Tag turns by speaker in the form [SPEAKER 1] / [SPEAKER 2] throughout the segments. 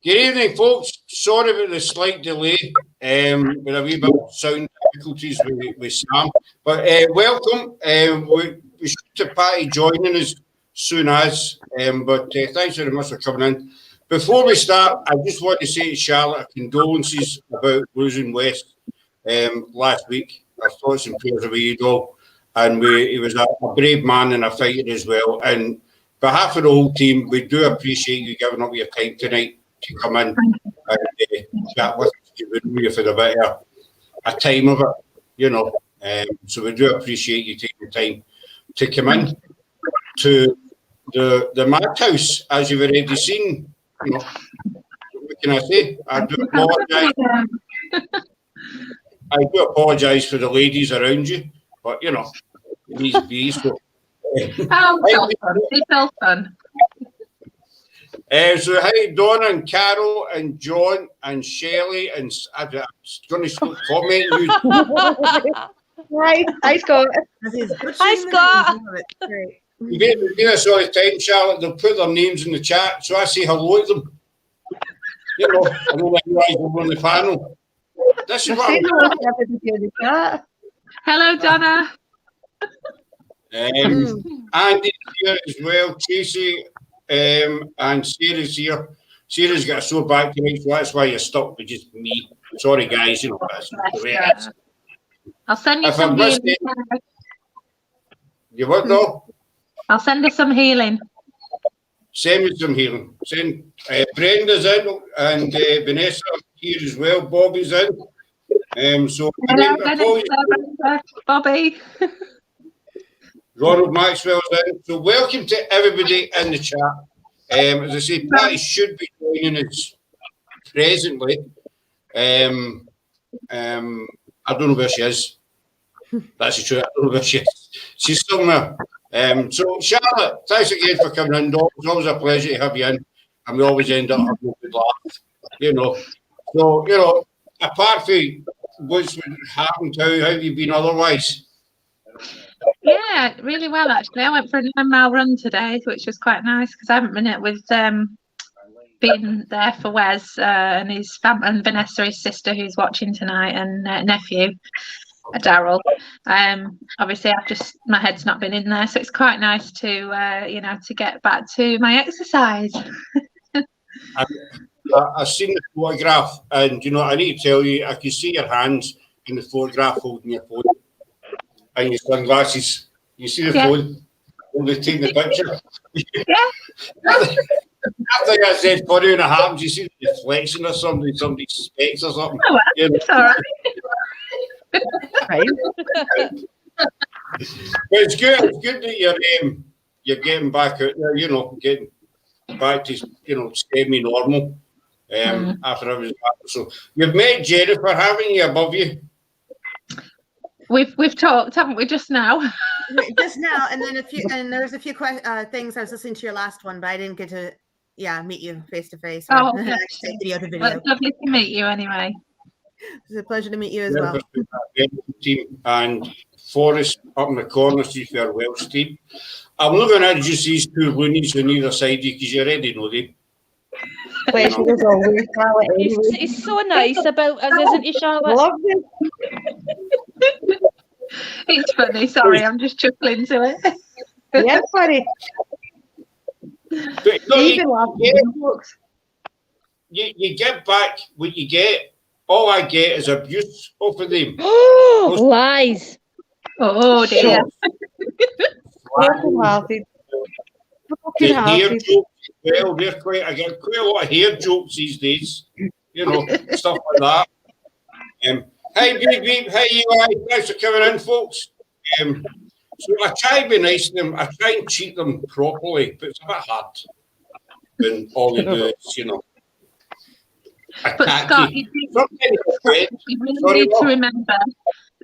[SPEAKER 1] Good evening, folks. Sorry about the slight delay. With a wee bit of sound difficulties with Sam. But welcome. We should have Patti joining us soon as. But thanks very much for coming in. Before we start, I just want to say to Charlotte, condolences about losing West last week. Our thoughts and prayers are with you all. And he was a brave man and a fighter as well. And on behalf of the whole team, we do appreciate you giving up your time tonight to come in and chat with us for the bit of a time of it, you know. So we do appreciate you taking the time to come in to the madhouse, as you've already seen. You know, what can I say? I do apologise for the ladies around you, but you know, it needs to be so.
[SPEAKER 2] It's all fun.
[SPEAKER 1] So hi, Donna and Carol and John and Shelley and I'm going to comment you.
[SPEAKER 3] Hi, Scott.
[SPEAKER 4] Hi, Scott.
[SPEAKER 1] You do this all the time, Charlotte. They'll put their names in the chat, so I say hello to them. You know, I don't realise we're on the panel. This is what I'm.
[SPEAKER 2] Hello, Donna.
[SPEAKER 1] Andy's here as well. Casey and Sarah's here. Sarah's got a sore back tonight, so that's why you're stuck with just me. Sorry, guys. You know that's the way it is.
[SPEAKER 2] I'll send you some healing.
[SPEAKER 1] You what though?
[SPEAKER 2] I'll send her some healing.
[SPEAKER 1] Send me some healing. Send Brenda's in and Vanessa here as well. Bobby's in. So
[SPEAKER 2] Hello, Bobby.
[SPEAKER 1] Ronald Maxwell's in. So welcome to everybody in the chat. As I say, Patti should be joining us presently. I don't know where she is. That's the truth. I don't know where she is. She's somewhere. So Charlotte, thanks again for coming in. It's always a pleasure to have you in, and we always end up having a good laugh. You know. So you know, apart from what's happened, how have you been otherwise?
[SPEAKER 2] Yeah, really well actually. I went for a 9-mile run today, which was quite nice because I haven't been it with being there for Wes and his family and Vanessa, his sister, who's watching tonight, and nephew, Daryl. Obviously, my head's not been in there, so it's quite nice to to get back to my exercise.
[SPEAKER 1] I've seen the photograph, and you know, I need to tell you, I can see your hands in the photograph holding your phone. And your sunglasses. You see the phone? Only taking the picture. I think I said funny when it happens. You see the reflection of somebody's specs or something.
[SPEAKER 2] Oh, well,
[SPEAKER 1] you know?
[SPEAKER 2] It's all right.
[SPEAKER 1] But it's good. It's good that you're getting back out there. You know, getting back to semi-normal after I was back. So you've met Jennifer, haven't you? Above you.
[SPEAKER 2] We've talked, haven't we, just now?
[SPEAKER 4] Just now, and then there's a few things. I was listening to your last one, but I didn't get to meet you face to face.
[SPEAKER 2] Oh,
[SPEAKER 4] video to video.
[SPEAKER 2] Well, it's lovely to meet you anyway.
[SPEAKER 4] It's a pleasure to meet you as well.
[SPEAKER 1] Team and Forrest up in the corner, see if you're well, Steve. I'm not going to introduce these two loonies on either side because you already know them.
[SPEAKER 3] It's
[SPEAKER 4] so nice about us, isn't it, Charlotte?
[SPEAKER 3] Love it.
[SPEAKER 2] It's funny. Sorry, I'm just chuckling to it.
[SPEAKER 3] Yeah, funny.
[SPEAKER 1] You get back what you get. All I get is abuse off of them.
[SPEAKER 3] Lies.
[SPEAKER 2] Oh dear.
[SPEAKER 1] Hair jokes. Well, I get quite a lot of hair jokes these days. You know, stuff like that. Hi, Greg. Hi, Eli. Thanks for coming in, folks. So I try to be nice to them. I try and treat them properly, but it's a bit hard when all they do is, you know,
[SPEAKER 2] but Scott, you really need to remember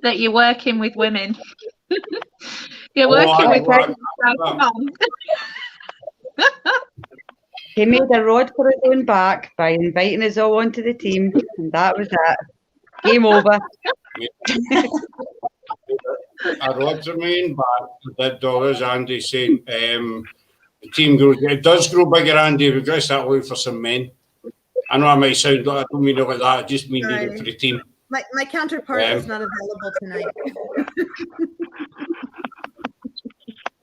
[SPEAKER 2] that you're working with women. You're working with women. Come on.
[SPEAKER 3] He made a rod for his own back by inviting us all onto the team, and that was it. Game over.
[SPEAKER 1] A rod for me in back. That dollars, Andy saying the team grows. It does grow bigger, Andy. We've got to start looking for some men. I know I might sound like I don't mean it like that. I just mean it for the team.
[SPEAKER 4] My counterpart is not available tonight.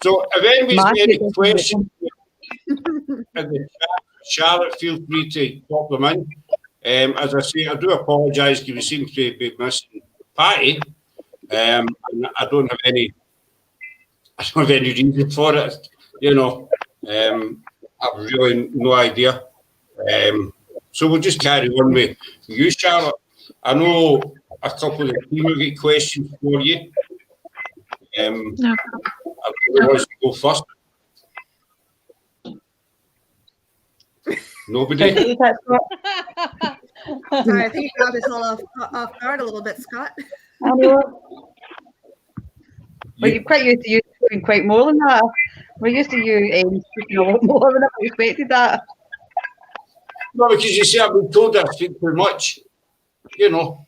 [SPEAKER 1] So if anybody's got any questions in the chat, Charlotte, feel free to pop them in. As I say, I do apologise because we seem to be missing Patti. And I don't have any reason for it. You know, I've really no idea. So we'll just carry on with you, Charlotte. I know a couple of the team will get questions for you.
[SPEAKER 2] No.
[SPEAKER 1] I really want to go first. Nobody?
[SPEAKER 4] Sorry, I think you got us all off guard a little bit, Scott.
[SPEAKER 3] I know. Well, you're quite used to you doing quite more than that. We're used to you speaking a lot more than I expected that.
[SPEAKER 1] No, because you see, I've been told I speak too much, you know.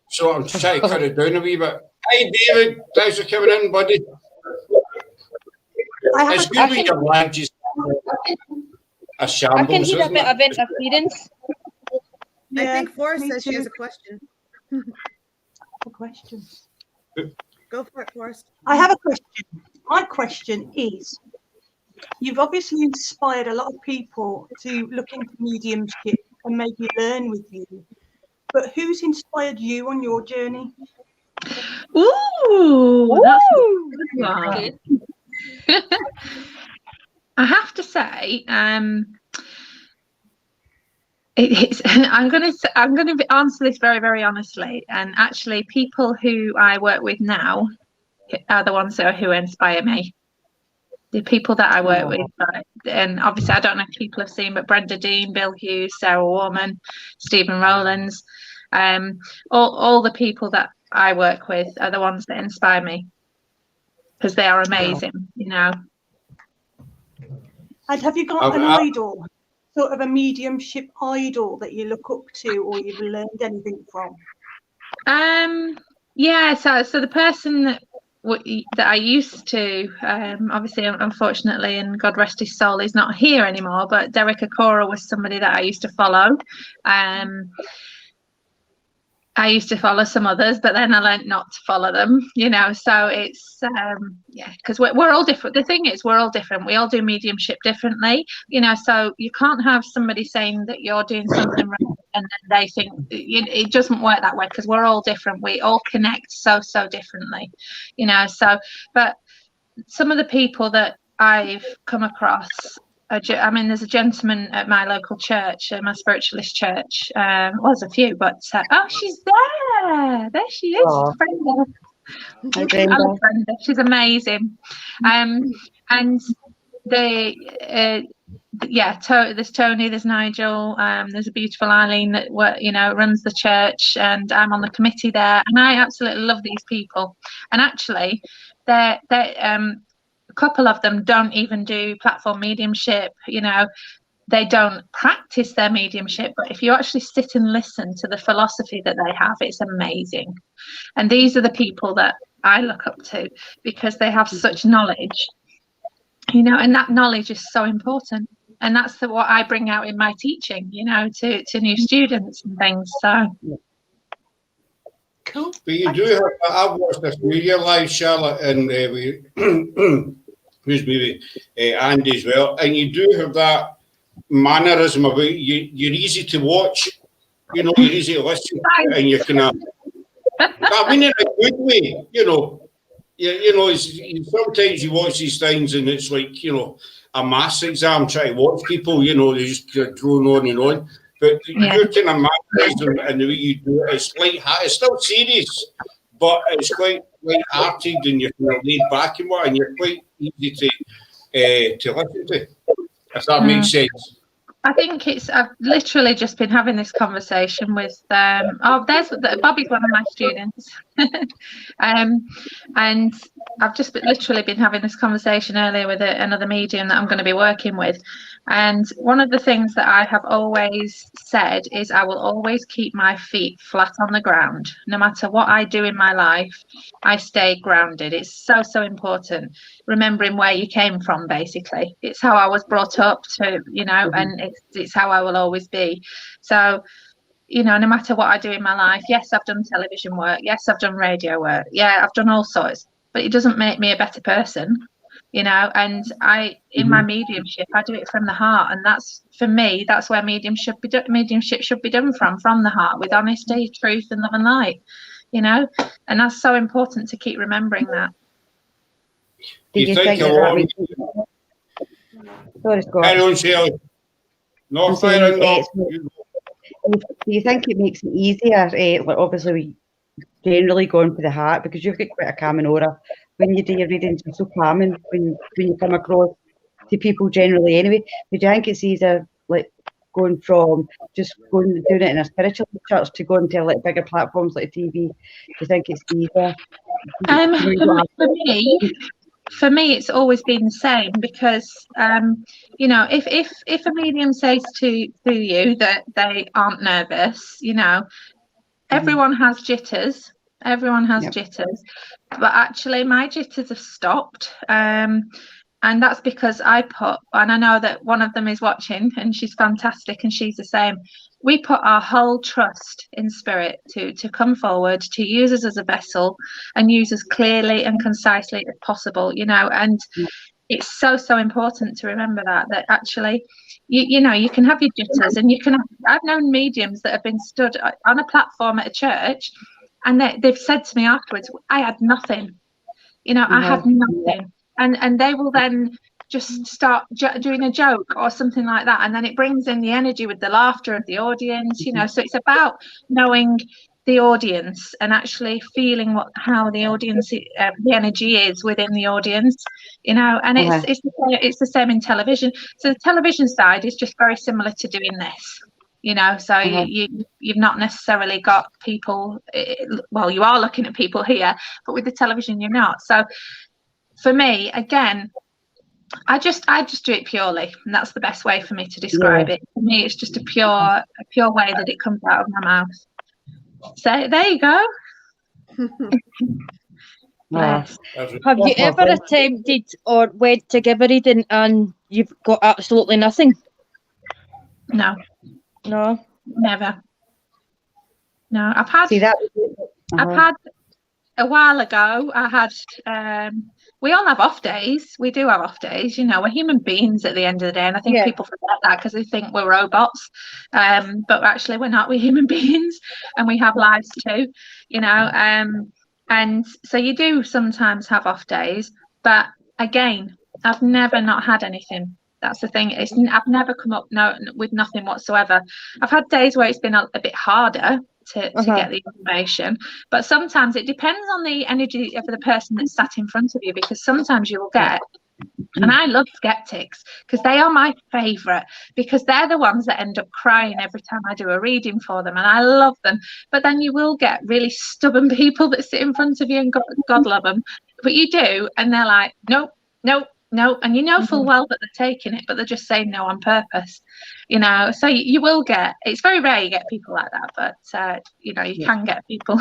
[SPEAKER 1] So I'm trying to cut it down a wee bit. Hi, David. Thanks for coming in, buddy. It's good when your language is a shambles.
[SPEAKER 5] I can hear a
[SPEAKER 1] isn't
[SPEAKER 5] bit
[SPEAKER 1] it?
[SPEAKER 5] of interference.
[SPEAKER 4] I think Forrest says she has a question.
[SPEAKER 6] A question.
[SPEAKER 4] Go for it, Forrest.
[SPEAKER 6] I have a question. My question is, you've obviously inspired a lot of people to look into mediumship and maybe learn with you. But who's inspired you on your journey?
[SPEAKER 2] Ooh, that's a good one. I have to say, I'm going to answer this very, very honestly. And actually, people who I work with now are the ones who inspire me. The people that I work with, and obviously I don't know if people have seen, but Brenda Dean, Bill Hughes, Sarah Warman, Stephen Rowlands, all the people that I work with are the ones that inspire me because they are amazing, you know.
[SPEAKER 6] And have you got an idol, sort of a mediumship idol that you look up to or you've learned anything from?
[SPEAKER 2] Yeah, so the person that I used to, obviously, unfortunately, and God rest his soul, is not here anymore, but Derek Okora was somebody that I used to follow. I used to follow some others, but then I learned not to follow them, you know, so it's, because we're all different. The thing is, we're all different. We all do mediumship differently, you know, so you can't have somebody saying that you're doing something right and then they think it doesn't work that way because we're all different. We all connect so differently, you know, so, but some of the people that I've come across, I mean, there's a gentleman at my local church, my spiritualist church. Well, there's a few, but oh, she's there. There she is. Brenda. I love Brenda. She's amazing. And there's Tony, there's Nigel, there's a beautiful Eileen that runs the church, and I'm on the committee there, and I absolutely love these people. And actually, they're a couple of them don't even do platform mediumship, you know, they don't practice their mediumship, but if you actually sit and listen to the philosophy that they have, it's amazing. And these are the people that I look up to because they have such knowledge, you know, and that knowledge is so important. And that's what I bring out in my teaching, you know, to new students and things. So
[SPEAKER 6] cool.
[SPEAKER 1] But you do have, I've watched this media live, Charlotte, and who's maybe Andy as well, and you do have that mannerism about you. You're easy to watch, you know, you're easy to listen to, and you kind of, I mean, in a good way, you know. You know, sometimes you watch these things and it's like, you know, a maths exam trying to watch people, you know, they just drone on and on. But your kind of mannerism and the way you do it, it's still serious, but it's quite light-hearted and you're kind of laid back and you're quite easy to listen to, if that makes sense.
[SPEAKER 2] I think I've literally just been having this conversation with, there's Bobby's one of my students. And I've just literally been having this conversation earlier with another medium that I'm going to be working with. And one of the things that I have always said is I will always keep my feet flat on the ground. No matter what I do in my life, I stay grounded. It's so, so important. Remembering where you came from, basically. It's how I was brought up to, you know, and it's how I will always be. So, you know, no matter what I do in my life, yes, I've done television work. Yes, I've done radio work. Yeah, I've done all sorts, but it doesn't make me a better person, you know. And in my mediumship, I do it from the heart. And that's, for me, that's where mediumship should be done from the heart, with honesty, truth, and love and light, you know. And that's so important to keep remembering that.
[SPEAKER 3] Do you think that makes it... Sorry, Scott.
[SPEAKER 1] Carry on, Shelley. No,
[SPEAKER 3] I'm saying, do you think it makes it easier, like obviously generally going for the heart, because you've got quite a calming aura when you do your readings? You're so calming when you come across to people generally anyway. Do you think it's easier, like going from just doing it in a spiritual church to going to like bigger platforms like TV? Do you think it's easier?
[SPEAKER 2] For me, it's always been the same, because you know, if a medium says to you that they aren't nervous, you know, everyone has jitters. Everyone has jitters, but actually my jitters have stopped. And that's because and I know that one of them is watching, and she's fantastic, and she's the same. We put our whole trust in spirit to come forward, to use us as a vessel and use us clearly and concisely as possible, you know. And it's so, so important to remember that actually, you know, you can have your jitters, and I've known mediums that have been stood on a platform at a church, and they've said to me afterwards, I had nothing, you know, I had nothing. And they will then just start doing a joke or something like that, and then it brings in the energy with the laughter of the audience, you know. So it's about knowing the audience and actually feeling how the audience, the energy is within the audience, you know. And it's the same in television. So the television side is just very similar to doing this, you know. So you've not necessarily got people, well, you are looking at people here, but with the television you're not. So for me, again, I just do it purely, and that's the best way for me to describe it. For me, it's just a pure way that it comes out of my mouth. So there you go.
[SPEAKER 3] Yes.
[SPEAKER 5] Have you ever attempted or went to give a reading and you've got absolutely nothing?
[SPEAKER 2] No, never. No, I've had a while ago. I had. We all have off days. We do have off days. You know, we're human beings at the end of the day, and I think people forget that because they think we're robots. But actually, we're not. We're human beings, and we have lives too. You know, and so you do sometimes have off days. But again, I've never not had anything. That's the thing. I've never come up with nothing whatsoever. I've had days where it's been a bit harder to get the information, but sometimes it depends on the energy of the person that's sat in front of you, because sometimes you will get, and I love skeptics because they are my favorite, because they're the ones that end up crying every time I do a reading for them, and I love them. But then you will get really stubborn people that sit in front of you, and God love them, but you do, and they're like, nope, and you know full well that they're taking it, but they're just saying no on purpose, you know. So you will get, it's very rare you get people like that, but you know, you can get people.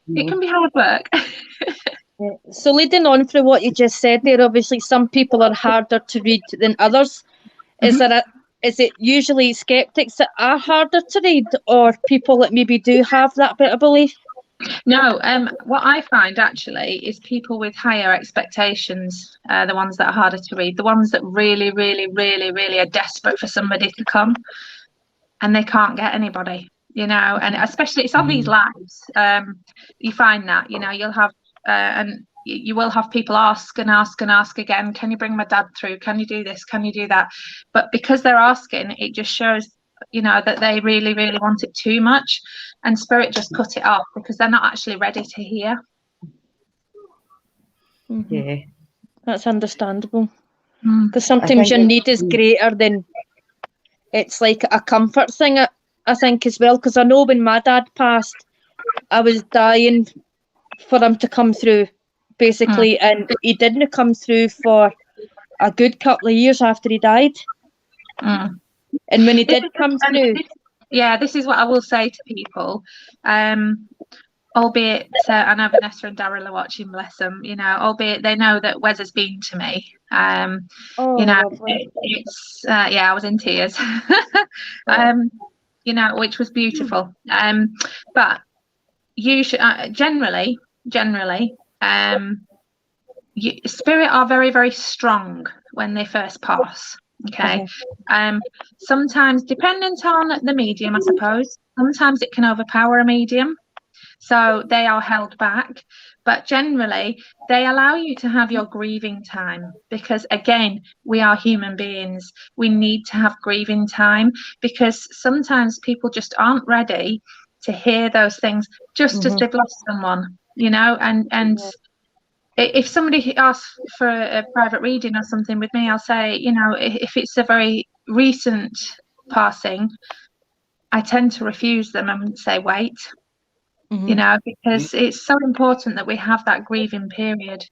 [SPEAKER 2] It can be hard work.
[SPEAKER 5] So leading on from what you just said there, obviously some people are harder to read than others. Is it usually skeptics that are harder to read, or people that maybe do have that bit of belief?
[SPEAKER 2] No, what I find actually is people with higher expectations, the ones that are harder to read, the ones that really, really, really, really are desperate for somebody to come, and they can't get anybody, you know. And especially it's on these lives, you find that, you know, you'll have and you will have people ask and ask and ask again, can you bring my dad through, can you do this, can you do that? But because they're asking, it just shows, you know, that they really, really want it too much, and spirit just cut it off because they're not actually ready to hear.
[SPEAKER 3] Yeah,
[SPEAKER 5] that's understandable, because sometimes your need is greater than, it's like a comfort thing, I think, as well, because I know when my dad passed, I was dying for him to come through, basically, and he didn't come through for a good couple of years after he died. And when he did come through,
[SPEAKER 2] this is what I will say to people. Albeit, I know Vanessa and Daryl are watching, bless them, you know, albeit they know that Wes has been to me. You know, it's, I was in tears, you know, which was beautiful. But you should, generally, spirit are very, very strong when they first pass. Okay. Sometimes, dependent on the medium, I suppose, sometimes it can overpower a medium. So they are held back, but generally they allow you to have your grieving time, because again, we are human beings. We need to have grieving time, because sometimes people just aren't ready to hear those things just as they've lost someone, you know, and if somebody asks for a private reading or something with me, I'll say, you know, if it's a very recent passing, I tend to refuse them and say, wait. You know, because it's so important that we have that grieving period.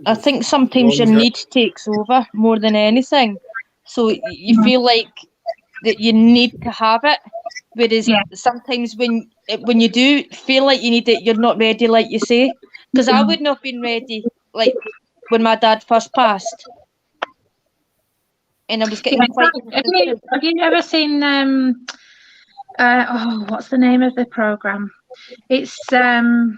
[SPEAKER 5] I think sometimes your need takes over more than anything. So you feel like that you need to have it, whereas sometimes when you do feel like you need it, you're not ready, like you say. Because I wouldn't have been ready, like when my dad first passed. And I was getting quite...
[SPEAKER 2] Have you ever seen what's the name of the program? It's Emma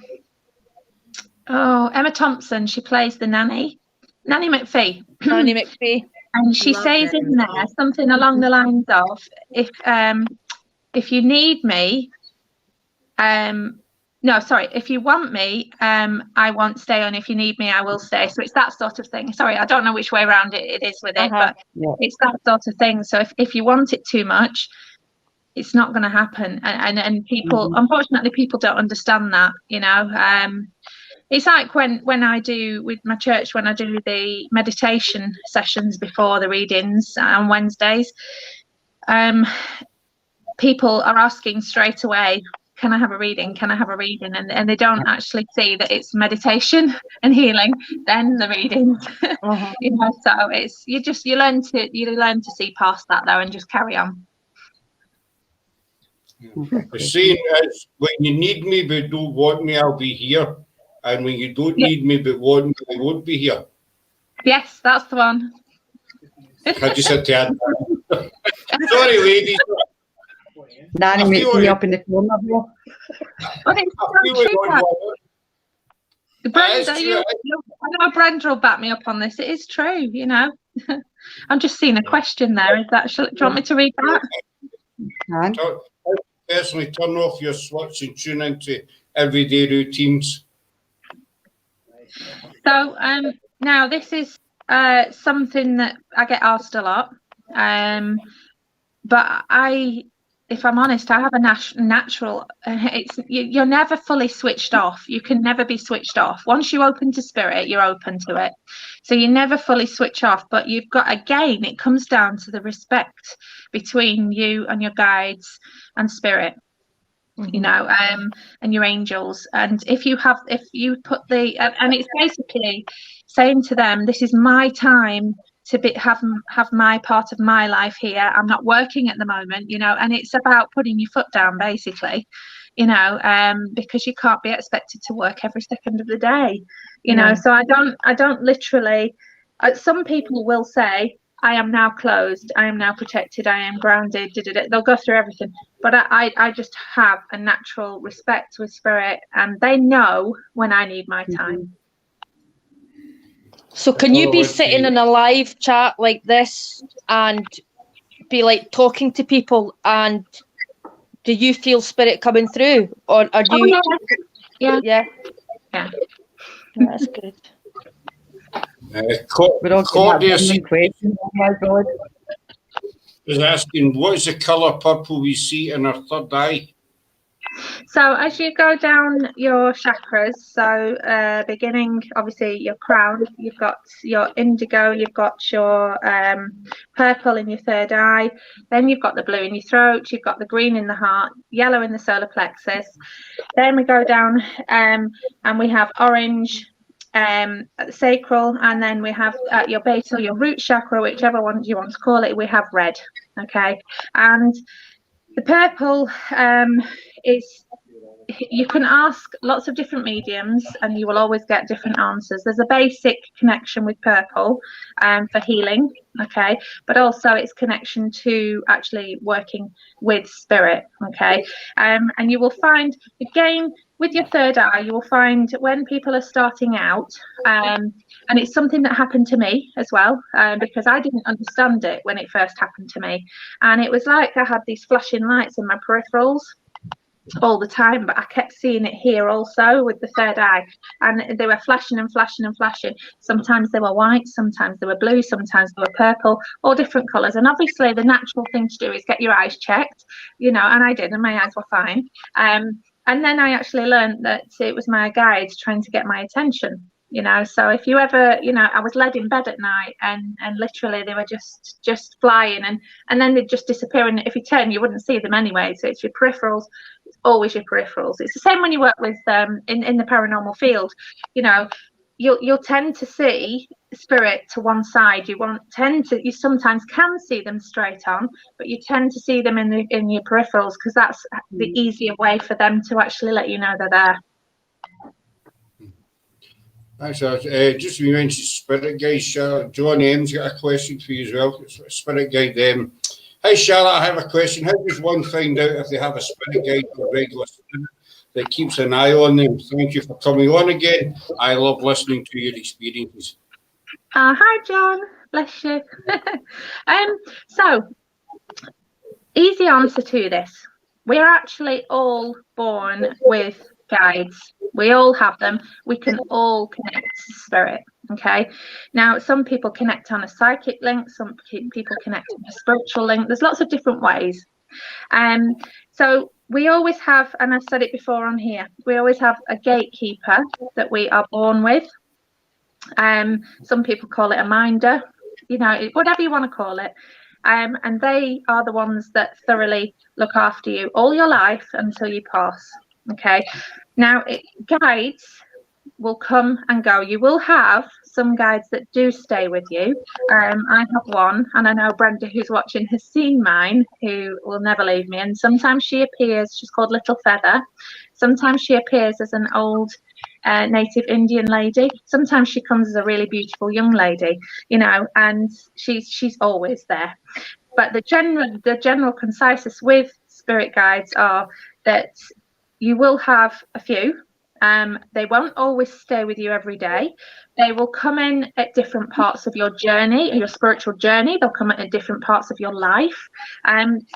[SPEAKER 2] Thompson. She plays the Nanny McPhee.
[SPEAKER 5] Nanny McPhee.
[SPEAKER 2] And she says in there something along the lines of, if you need me, if you want me, I won't stay on. If you need me, I will stay. So it's that sort of thing. Sorry, I don't know which way around it is with it, but it's that sort of thing. So if you want it too much, it's not going to happen. And people, unfortunately, people don't understand that, you know. It's like when I do with my church, when I do the meditation sessions before the readings on Wednesdays, people are asking straight away, can I have a reading? Can I have a reading? And they don't actually see that it's meditation and healing, then the readings. You know, so it's you learn to see past that though and just carry on.
[SPEAKER 1] The saying is, when you need me but don't want me, I'll be here. And when you don't need me but want me, I won't be here.
[SPEAKER 2] Yes, that's the one.
[SPEAKER 1] I just had to add that. Sorry, ladies.
[SPEAKER 3] Nanny makes me up in the corner here.
[SPEAKER 2] But it's true. Brenda, I know Brenda will back me up on this. It is true, you know. I'm just seeing a question there. Is that? Do you want me to read that?
[SPEAKER 1] Personally, turn off your switch and tune into everyday routines.
[SPEAKER 2] So now this is something that I get asked a lot, but if I'm honest, I have a natural. You're never fully switched off. You can never be switched off. Once you open to spirit, you're open to it. So you never fully switch off. But you've got, again, it comes down to the respect between you and your guides and spirit. You know, and your angels. And if you put and it's basically saying to them, this is my time to have my part of my life here. I'm not working at the moment, you know, and it's about putting your foot down, basically, you know, because you can't be expected to work every second of the day, you know. So I don't literally. Some people will say, I am now closed, I am now protected, I am grounded, they'll go through everything. But I just have a natural respect with spirit, and they know when I need my time.
[SPEAKER 5] So can you be sitting in a live chat like this and be like talking to people, and do you feel spirit coming through, or are you? Yeah. That's good.
[SPEAKER 1] Claudia
[SPEAKER 3] Oh
[SPEAKER 1] is asking, what is the colour purple we see in our third eye?
[SPEAKER 2] So as you go down your chakras, so beginning, obviously, your crown, you've got your indigo, you've got your purple in your third eye, then you've got the blue in your throat, you've got the green in the heart, yellow in the solar plexus. Then we go down and we have orange at the sacral, and then we have at your base or your root chakra, whichever one you want to call it, we have red. Okay, and the purple is, you can ask lots of different mediums and you will always get different answers. There's a basic connection with purple for healing, okay, but also its connection to actually working with spirit, okay. And you will find, again, with your third eye, you will find when people are starting out, and it's something that happened to me as well, because I didn't understand it when it first happened to me, and it was like I had these flashing lights in my peripherals all the time, but I kept seeing it here also with the third eye, and they were flashing and flashing and flashing. Sometimes they were white, sometimes they were blue, sometimes they were purple, all different colours. And obviously the natural thing to do is get your eyes checked, you know, and I did, and my eyes were fine. And then I actually learned that it was my guides trying to get my attention, you know. So if you ever, you know, I was led in bed at night and literally they were just flying, and then they'd just disappear, and if you turn you wouldn't see them anyway. So it's your peripherals, it's always your peripherals. It's the same when you work with in the paranormal field, you know. You'll tend to see spirit to one side. You sometimes can see them straight on, but you tend to see them in your peripherals, because that's the easier way for them to actually let you know they're there.
[SPEAKER 1] Thanks, just you mentioned spirit guides, Charlotte. John M's got a question for you as well. Spirit guide. Hi, Charlotte, I have a question. How does one find out if they have a spirit guide or regular spirit that keeps an eye on them? Thank you for coming on again. I love listening to your experiences.
[SPEAKER 2] Hi, John. Bless you. So, easy answer to this. We are actually all born with guides. We all have them. We can all connect to spirit. Okay. Now, some people connect on a psychic link. Some people connect on a spiritual link. There's lots of different ways. So we always have, and I've said it before on here, we always have a gatekeeper that we are born with. Some people call it a minder, you know, whatever you want to call it. And they are the ones that thoroughly look after you all your life until you pass. Okay. Now, guides will come and go. You will have some guides that do stay with you. I have one, and I know Brenda, who's watching, has seen mine, who will never leave me. And sometimes she appears, she's called Little Feather. Sometimes she appears as an old native Indian lady. Sometimes she comes as a really beautiful young lady, you know, and she's always there. But the general conciseness with spirit guides are that you will have a few. They won't always stay with you every day. They will come in at different parts of your journey, your spiritual journey. They'll come in at different parts of your life.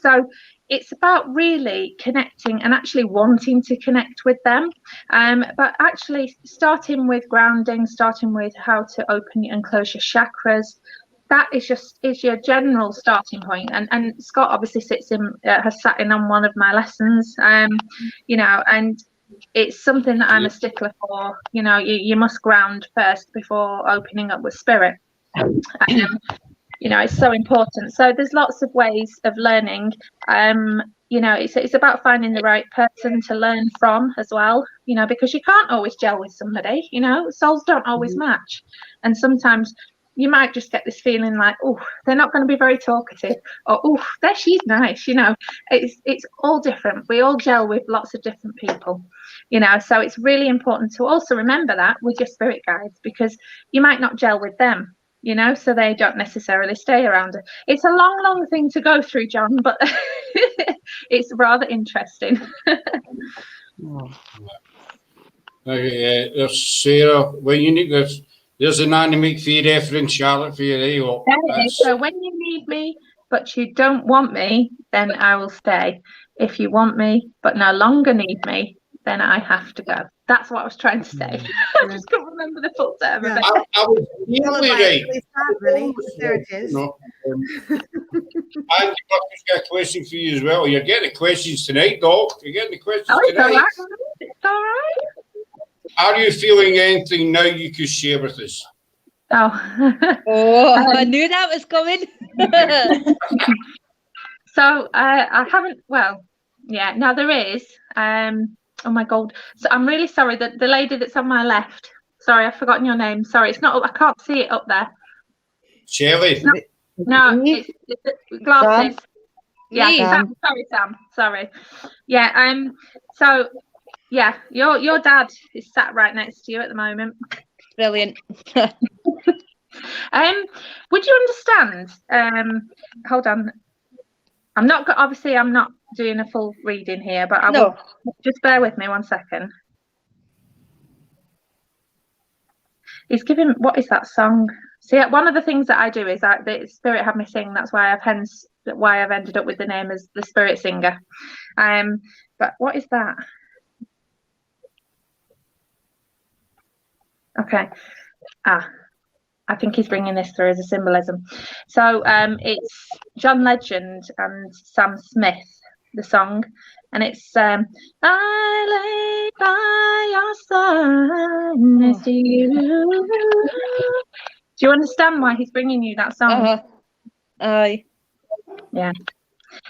[SPEAKER 2] So it's about really connecting and actually wanting to connect with them. But actually starting with grounding, starting with how to open and close your chakras. That is your general starting point. And Scott obviously has sat in on one of my lessons, you know, and it's something that I'm a stickler for. You know, you must ground first before opening up with spirit. You know, it's so important. So there's lots of ways of learning. You know, it's about finding the right person to learn from as well, you know, because you can't always gel with somebody, you know, souls don't always match. And sometimes you might just get this feeling like, oh, they're not going to be very talkative, or oh, there she's nice, you know. It's all different. We all gel with lots of different people, you know. So it's really important to also remember that with your spirit guides, because you might not gel with them, you know, so they don't necessarily stay around. It's a long thing to go through, John, but it's rather interesting.
[SPEAKER 1] There's Sarah. When you need this. There's an anime fee reference, Charlotte, for you.
[SPEAKER 2] So when you need me, but you don't want me, then I will stay. If you want me, but no longer need me, then I have to go. That's what I was trying to say. I just couldn't remember the full term of
[SPEAKER 4] Yeah.
[SPEAKER 2] it.
[SPEAKER 1] I was
[SPEAKER 4] Followed
[SPEAKER 1] nearly
[SPEAKER 4] by
[SPEAKER 1] right.
[SPEAKER 4] really sad, really. There it is.
[SPEAKER 1] No, and I've got a question for you as well. You're getting the questions tonight, Doc. You're getting the questions
[SPEAKER 2] Oh, it's all
[SPEAKER 1] tonight.
[SPEAKER 2] right. It's all right.
[SPEAKER 1] Are you feeling anything now you could share with us?
[SPEAKER 2] Oh.
[SPEAKER 5] Oh, I knew that was coming.
[SPEAKER 2] So I haven't. Well, yeah. Now there is. Oh my God. So I'm really sorry that the lady that's on my left. Sorry, I've forgotten your name. Sorry, it's not. I can't see it up there.
[SPEAKER 1] Shelley?
[SPEAKER 2] No, it's glasses.
[SPEAKER 3] Sam?
[SPEAKER 2] Yeah,
[SPEAKER 5] Me?
[SPEAKER 2] Sam. Sorry, Sam. Sorry. Yeah. So, yeah, your dad is sat right next to you at the moment.
[SPEAKER 5] Brilliant.
[SPEAKER 2] Would you understand? Hold on. I'm not doing a full reading here, but I
[SPEAKER 5] No.
[SPEAKER 2] will. Just bear with me 1 second. He's giving. What is that song? See, one of the things that I do is that the Spirit had me sing. That's why I've ended up with the name as the Spirit Singer. But what is that? Okay. I think he's bringing this through as a symbolism. So it's John Legend and Sam Smith, the song, and it's I lay by your side next to you. Do you understand why he's bringing you that song?
[SPEAKER 5] Aye.
[SPEAKER 2] Yeah.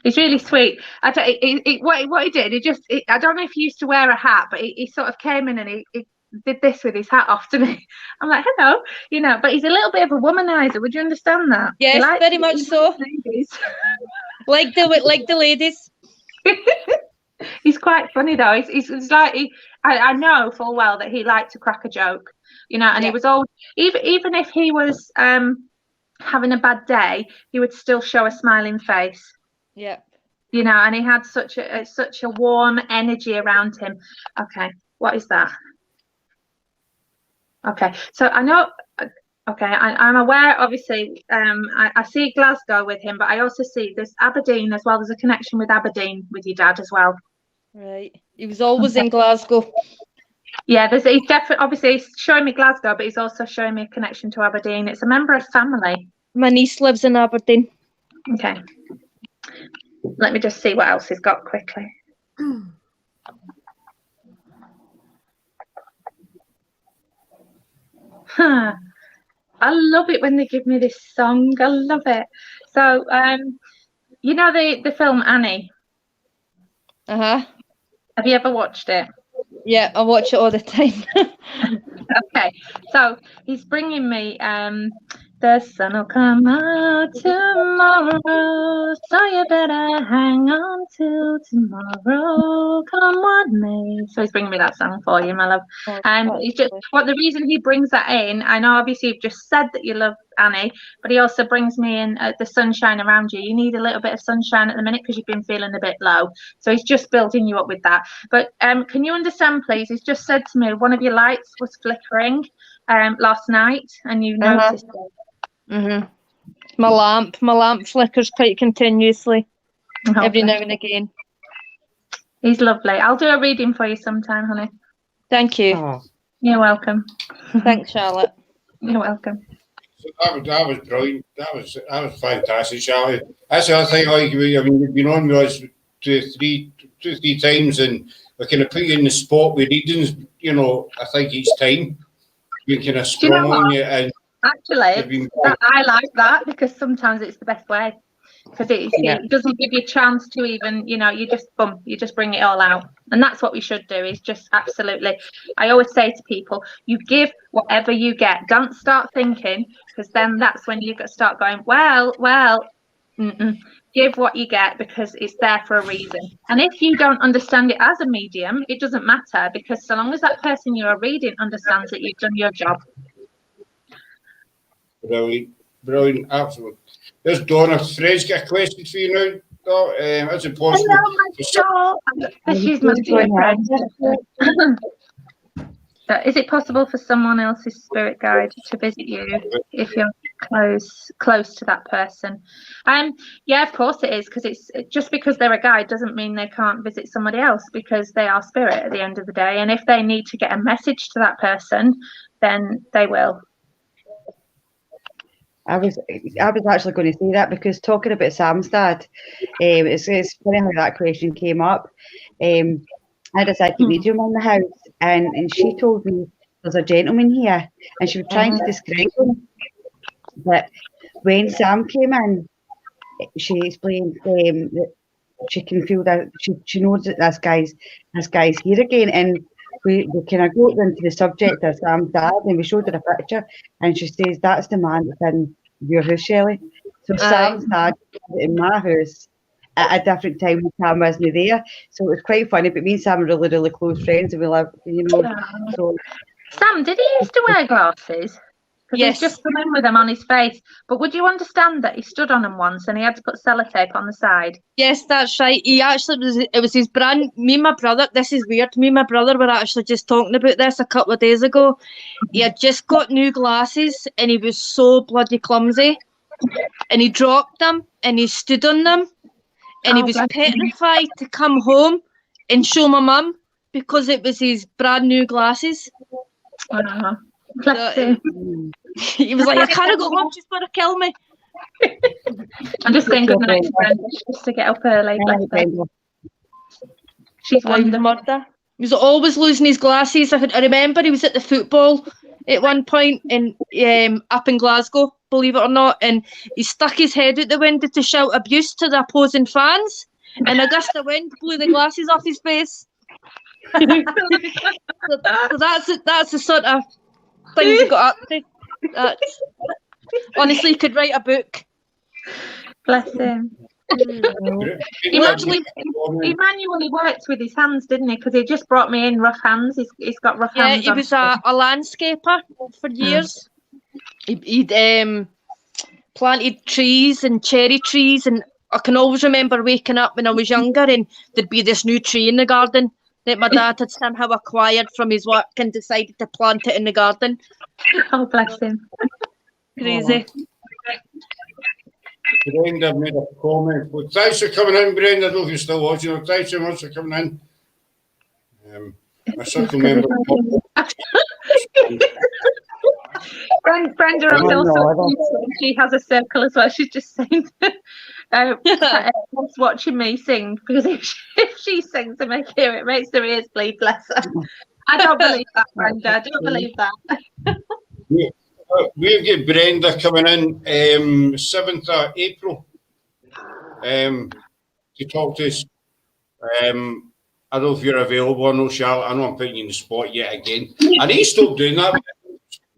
[SPEAKER 2] He's really sweet. What he did, I don't know if he used to wear a hat, but he sort of came in and he did this with his hat off to me. I'm like, hello, but he's a little bit of a womanizer. Would you understand that?
[SPEAKER 5] Yes, very much so.
[SPEAKER 2] Ladies.
[SPEAKER 5] Like the ladies.
[SPEAKER 2] He's quite funny though. He's like I know full well that he liked to crack a joke, and he was always even if he was having a bad day, he would still show a smiling face.
[SPEAKER 5] Yeah.
[SPEAKER 2] And he had such a warm energy around him. Okay, what is that? Okay, so I know. Okay, I'm aware. Obviously, I see Glasgow with him, but I also see there's Aberdeen as well. There's a connection with Aberdeen with your dad as well.
[SPEAKER 5] Right. He was always in Glasgow.
[SPEAKER 2] Yeah, he's definitely obviously he's showing me Glasgow, but he's also showing me a connection to Aberdeen. It's a member of family.
[SPEAKER 5] My niece lives in Aberdeen.
[SPEAKER 2] Okay. Let me just see what else he's got quickly. Huh. I love it when they give me this song. I love it. So, the film Annie.
[SPEAKER 5] Uh-huh.
[SPEAKER 2] Have you ever watched it?
[SPEAKER 5] Yeah, I watch it all the time.
[SPEAKER 2] Okay. So he's bringing me the sun will come out tomorrow, so you better hang on till tomorrow, come what may. So he's bringing me that song for you, my love. He's just the reason he brings that in. I know obviously you've just said that you love Annie, but he also brings me in the sunshine around you. You need a little bit of sunshine at the minute because you've been feeling a bit low. So he's just building you up with that. But can you understand, please? He's just said to me one of your lights was flickering last night, and you noticed it.
[SPEAKER 5] Mhm. My lamp flickers quite continuously every now and again.
[SPEAKER 2] He's lovely. I'll do a reading for you sometime, honey.
[SPEAKER 5] Thank you.
[SPEAKER 3] Oh.
[SPEAKER 2] You're welcome.
[SPEAKER 5] Thanks, Charlotte.
[SPEAKER 2] You're welcome.
[SPEAKER 1] So that was brilliant. That was fantastic, Charlotte. That's the other thing. Like, you've been on with us two, three times, and we kind of put you in the spot with readings. I think each time we kind of strong on you and.
[SPEAKER 2] Actually, I like that because sometimes it's the best way because it doesn't give you a chance to even, you just bring it all out. And that's what we should do is just absolutely. I always say to people, you give whatever you get. Don't start thinking because then that's when you start going, well, give what you get because it's there for a reason. And if you don't understand it as a medium, it doesn't matter because so long as that person you're reading understands it, you've done your job.
[SPEAKER 1] Brilliant, absolutely. There's Donna. Fred's got a question for you now. That's impossible.
[SPEAKER 2] Hello, my She's my dear friend. Is it possible for someone else's spirit guide to visit you if you're close to that person? Yeah, of course it is, because it's just because they're a guide doesn't mean they can't visit somebody else, because they are spirit at the end of the day. And if they need to get a message to that person, then they will.
[SPEAKER 3] I was actually going to say that, because talking about Sam's dad, it's funny how that question came up. I had a psychic medium in the house, and she told me there's a gentleman here, and she was trying to describe him. But when Sam came in, she explained that she can feel that she knows that this guy's here again, and we kind of got into the subject of Sam's dad, and we showed her a picture, and she says that's the man that's in your house, Shelley. So Sam's dad was in my house at a different time when Sam wasn't there, so it was quite funny. But me and Sam are really, really close friends, and we live, So
[SPEAKER 2] Sam, did he used to wear glasses? Because
[SPEAKER 5] Yes.
[SPEAKER 2] he's just come in with them on his face. But would you understand that he stood on them once and he had to put sellotape on the side?
[SPEAKER 5] Yes, that's right. He actually it was his brand. Me and my brother, this is weird. Me and my brother were actually just talking about this a couple of days ago. He had just got new glasses and he was so bloody clumsy. And he dropped them and he stood on them. And he was petrified to come home and show my mum because it was his brand new glasses.
[SPEAKER 2] Bless him.
[SPEAKER 5] He was like, I can't go home, she's going to kill me.
[SPEAKER 2] I'm just saying good night to Brenda. She used to get up early. Bless her. She's
[SPEAKER 5] The murder. He was always losing his glasses. I remember he was at the football at one point up in Glasgow, believe it or not, and he stuck his head out the window to shout abuse to the opposing fans, and a gust of wind blew the glasses off his face. So that's the sort of things he got up to. Honestly, he could write a book.
[SPEAKER 2] Bless him. He manually worked with his hands, didn't he? Because he just brought me in rough hands. He's got rough hands.
[SPEAKER 5] Yeah, he was a landscaper for years. He'd planted trees and cherry trees, and I can always remember waking up when I was younger and there'd be this new tree in the garden that my dad had somehow acquired from his work and decided to plant it in the garden.
[SPEAKER 2] Oh, bless him.
[SPEAKER 5] Crazy.
[SPEAKER 1] Brenda made a comment. Well, thanks for coming in, Brenda. I don't know if you're still watching. Thanks so much for coming in. I certainly remember.
[SPEAKER 2] Brenda is also, she has a circle as well. She's just saying, watching me sing, because if she sings and make it makes her ears bleed, bless her. I don't believe that, Brenda. I don't believe that.
[SPEAKER 1] We've got Brenda coming in 7th of April to talk to us. I don't know if you're available or no, Charlotte. I know I'm putting you in the spot yet again. I need to stop doing that.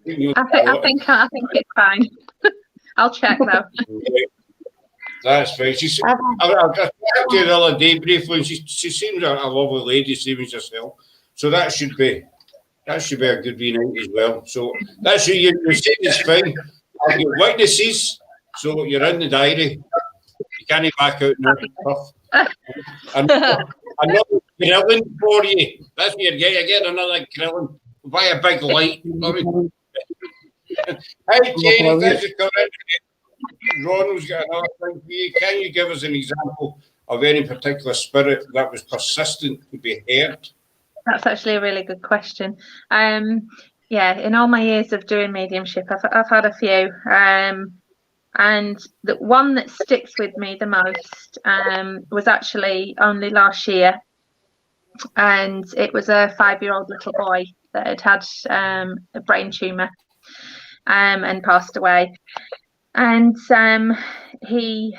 [SPEAKER 2] I think it's fine. I'll check though.
[SPEAKER 1] That's fine. I talked to her the other day briefly, and she seems a lovely lady, same as yourself. So that should be a good wee night as well. So that's what you're saying is fine. I've got witnesses, so you're in the diary. You can't back out now. Another grilling for you. That's what you're getting. You're getting another grilling. Buy a big light. Hi, Jenny. Thanks for coming in. Ronald's got another thing for you. Can you give us an example of any particular spirit that was persistent to be heard?
[SPEAKER 2] That's actually a really good question. Yeah, in all my years of doing mediumship, I've had a few. And the one that sticks with me the most was actually only last year. And it was a 5-year-old little boy that had a brain tumour and passed away. And he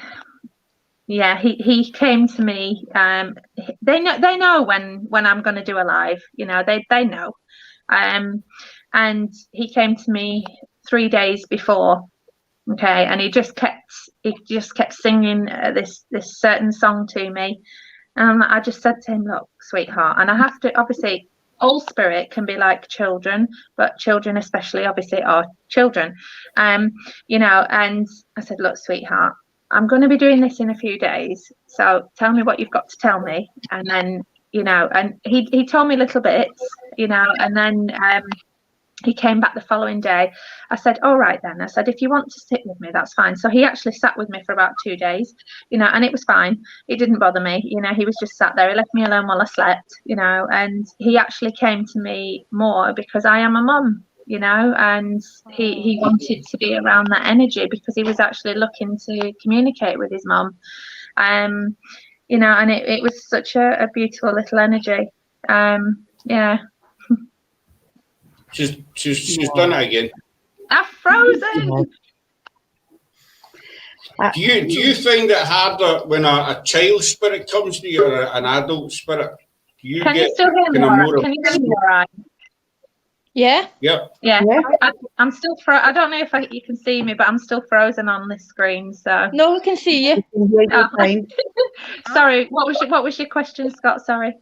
[SPEAKER 2] came to me. They know when I'm going to do a live. You know, they know. And he came to me 3 days before. Okay, and he just kept singing this certain song to me. I just said to him, look, sweetheart, and I have to, obviously, all spirit can be like children, but children especially obviously are children. You know, and I said, look, sweetheart, I'm going to be doing this in a few days, so tell me what you've got to tell me, and then you know, and he told me little bits, you know, and then he came back the following day. I said, all right then. I said, if you want to sit with me, that's fine. So he actually sat with me for about 2 days, you know, and it was fine. It didn't bother me. You know, he was just sat there. He left me alone while I slept, you know, and he actually came to me more because I am a mum, you know, and he wanted to be around that energy because he was actually looking to communicate with his mum. You know, and it was such a beautiful little energy. Yeah.
[SPEAKER 1] She's done it again.
[SPEAKER 2] I've frozen.
[SPEAKER 1] Do you find it harder when a child spirit comes to you or an adult spirit? Do you
[SPEAKER 2] Can
[SPEAKER 1] get
[SPEAKER 2] you still hear me?
[SPEAKER 1] kind of more?
[SPEAKER 2] Can you hear me all right?
[SPEAKER 5] Yeah.
[SPEAKER 1] Yep.
[SPEAKER 2] Yeah. I'm still I don't know if you can see me, but I'm still frozen on this screen. So
[SPEAKER 5] No, we can see you.
[SPEAKER 2] sorry. What was your question, Scott? Sorry.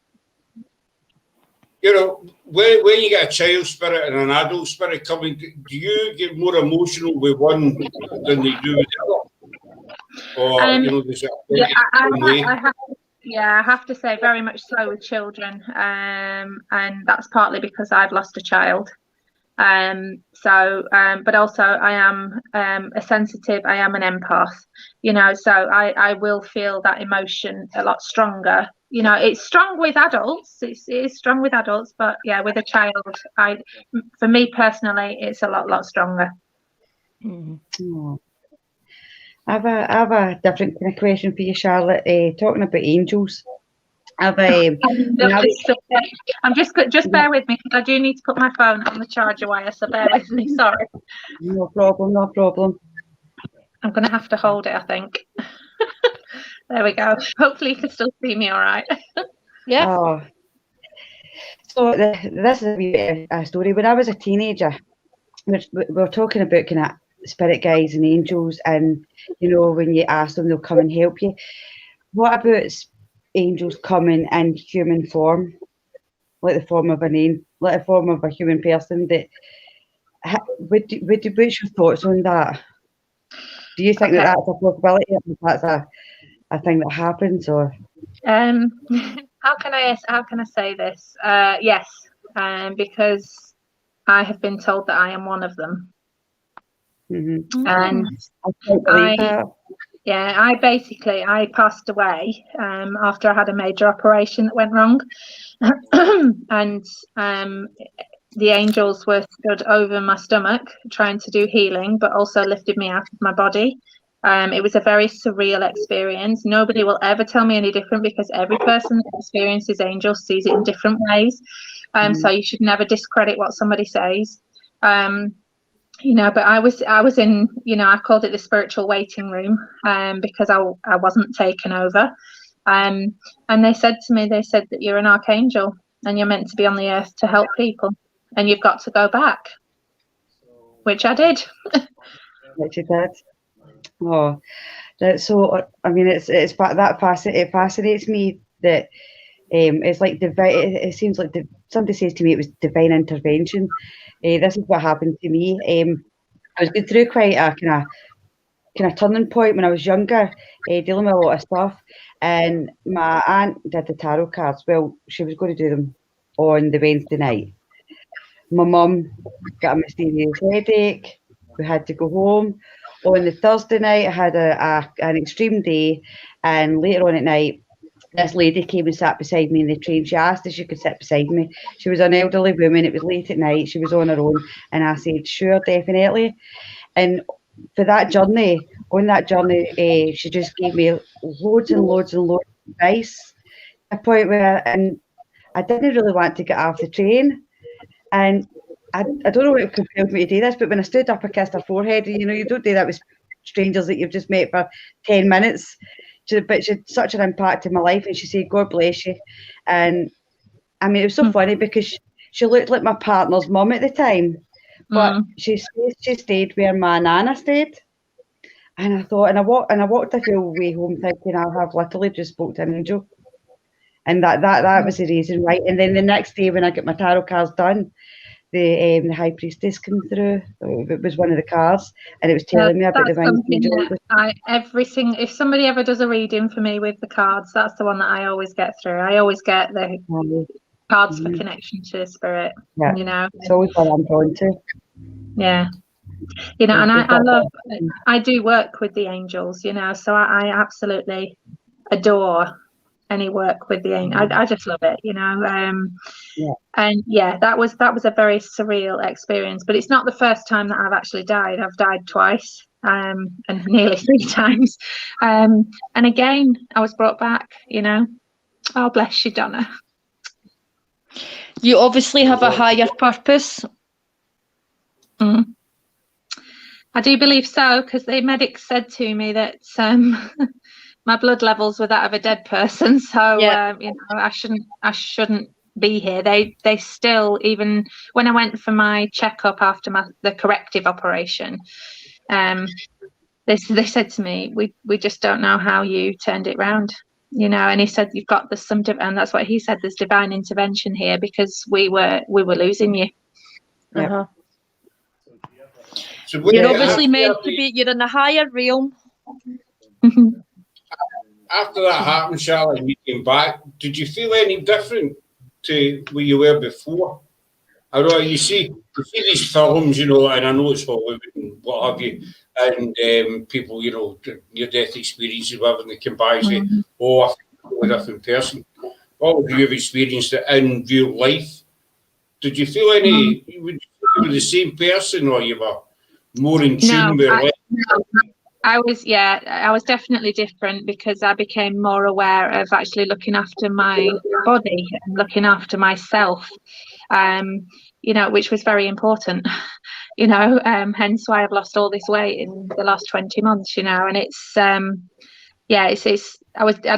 [SPEAKER 1] You know, when you get a child spirit and an adult spirit coming, do you get more emotional with one than they do with the other? Or, you know, there's
[SPEAKER 2] I have to say very much so with children. And that's partly because I've lost a child. But also I am a sensitive, I am an empath, you know, so I will feel that emotion a lot stronger. You know, it's strong with adults, it is strong with adults, but yeah, with a child, for me personally, it's a lot stronger.
[SPEAKER 3] Mm-hmm. I have a different kind of question for you, Charlotte. Talking about angels. I'm
[SPEAKER 2] just bear with me because I do need to put my phone on the charger wire, so bear with me. Sorry.
[SPEAKER 3] No problem.
[SPEAKER 2] I'm going to have to hold it, I think. There we go. Hopefully you can still see me all right.
[SPEAKER 5] Yeah.
[SPEAKER 3] Oh. So this is a wee bit of a story. When I was a teenager, we were talking about kind of spirit guides and angels, and you know, when you ask them, they'll come and help you. What about angels coming in human form, like the form of like the form of a human person? What's your thoughts on that? Do you think that that's a possibility? Or that's a thing that happens, or?
[SPEAKER 2] How can I say this? Yes, because I have been told that I am one of them.
[SPEAKER 3] Mm-hmm.
[SPEAKER 2] And I passed away after I had a major operation that went wrong, and the angels were stood over my stomach trying to do healing, but also lifted me out of my body. It was a very surreal experience. Nobody will ever tell me any different because every person that experiences angels sees it in different ways. So you should never discredit what somebody says. You know, but I was in, you know, I called it the spiritual waiting room because I wasn't taken over. And they said that you're an archangel and you're meant to be on the earth to help people and you've got to go back, which I did.
[SPEAKER 3] Which you did. Oh, that's so. I mean, it fascinates me that it's like divine. It seems like somebody says to me it was divine intervention. This is what happened to me. I was going through quite a kind of turning point when I was younger, dealing with a lot of stuff. And my aunt did the tarot cards. Well, she was going to do them on the Wednesday night. My mum got a mysterious headache. We had to go home. On the Thursday night, I had an extreme day, and later on at night, this lady came and sat beside me in the train. She asked if she could sit beside me. She was an elderly woman. It was late at night. She was on her own, and I said, "Sure, definitely." And on that journey, she just gave me loads and loads and loads of advice. A point where, and I didn't really want to get off the train, and I don't know what compelled me to do this, but when I stood up, I kissed her forehead. And, you know, you don't do that with strangers that you've just met for 10 minutes. But she had such an impact in my life, and she said, "God bless you." And I mean, it was so funny because she looked like my partner's mum at the time, but she stayed where my nana stayed. And I thought, and I walked the whole way home thinking, I have literally just spoke to an angel, and that was the reason, right? And then the next day when I got my tarot cards done, the high priestess come through. It was one of the cards, and it was telling me about the
[SPEAKER 2] That's
[SPEAKER 3] vine.
[SPEAKER 2] something that if somebody ever does a reading for me with the cards, that's the one that I always get through. I always get the cards for connection to spirit.
[SPEAKER 3] Yeah.
[SPEAKER 2] You know,
[SPEAKER 3] It's always what I'm drawn to.
[SPEAKER 2] yeah. You know, and I do work with the angels, you know, so I absolutely adore any work with the angels. I just love it, you know. And yeah, that was a very surreal experience, but it's not the first time that I've actually died. I've died twice, and nearly 3 times. And again, I was brought back, you know. Oh, bless you, Donna.
[SPEAKER 5] You obviously have a higher purpose.
[SPEAKER 2] I do believe so, because the medics said to me that my blood levels were that of a dead person, so you know, I shouldn't be here. They still, even when I went for my checkup after the corrective operation, they said to me, we just don't know how you turned it round, you know. And he said, you've got and that's what he said, there's divine intervention here, because we were losing you.
[SPEAKER 1] So
[SPEAKER 5] you're obviously meant to be. You're in a higher realm.
[SPEAKER 1] After that happened, Charlotte, you came back. Did you feel any different to where you were before? I know you see these films, you know, and I know it's Hollywood and what have you, and people, you know, near-death experiences, whatever, and they come by and say, "Oh, I feel a different person." What have you experienced it in real life? Did you feel any? Would you feel you were the same person, or you were more in tune with life?
[SPEAKER 2] I was definitely different, because I became more aware of actually looking after my body and looking after myself, you know, which was very important, you know, hence why I've lost all this weight in the last 20 months, you know. And it's I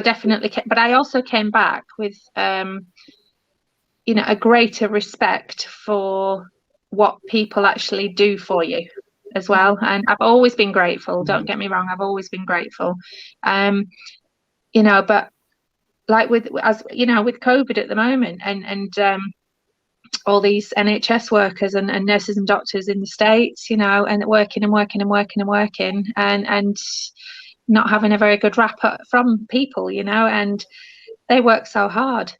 [SPEAKER 2] definitely but I also came back with you know, a greater respect for what people actually do for you as well. And I've always been grateful, don't get me wrong, I've always been grateful, you know, but like with COVID at the moment, and all these NHS workers and nurses and doctors in the States, you know, and working and not having a very good rap from people, you know, and they work so hard,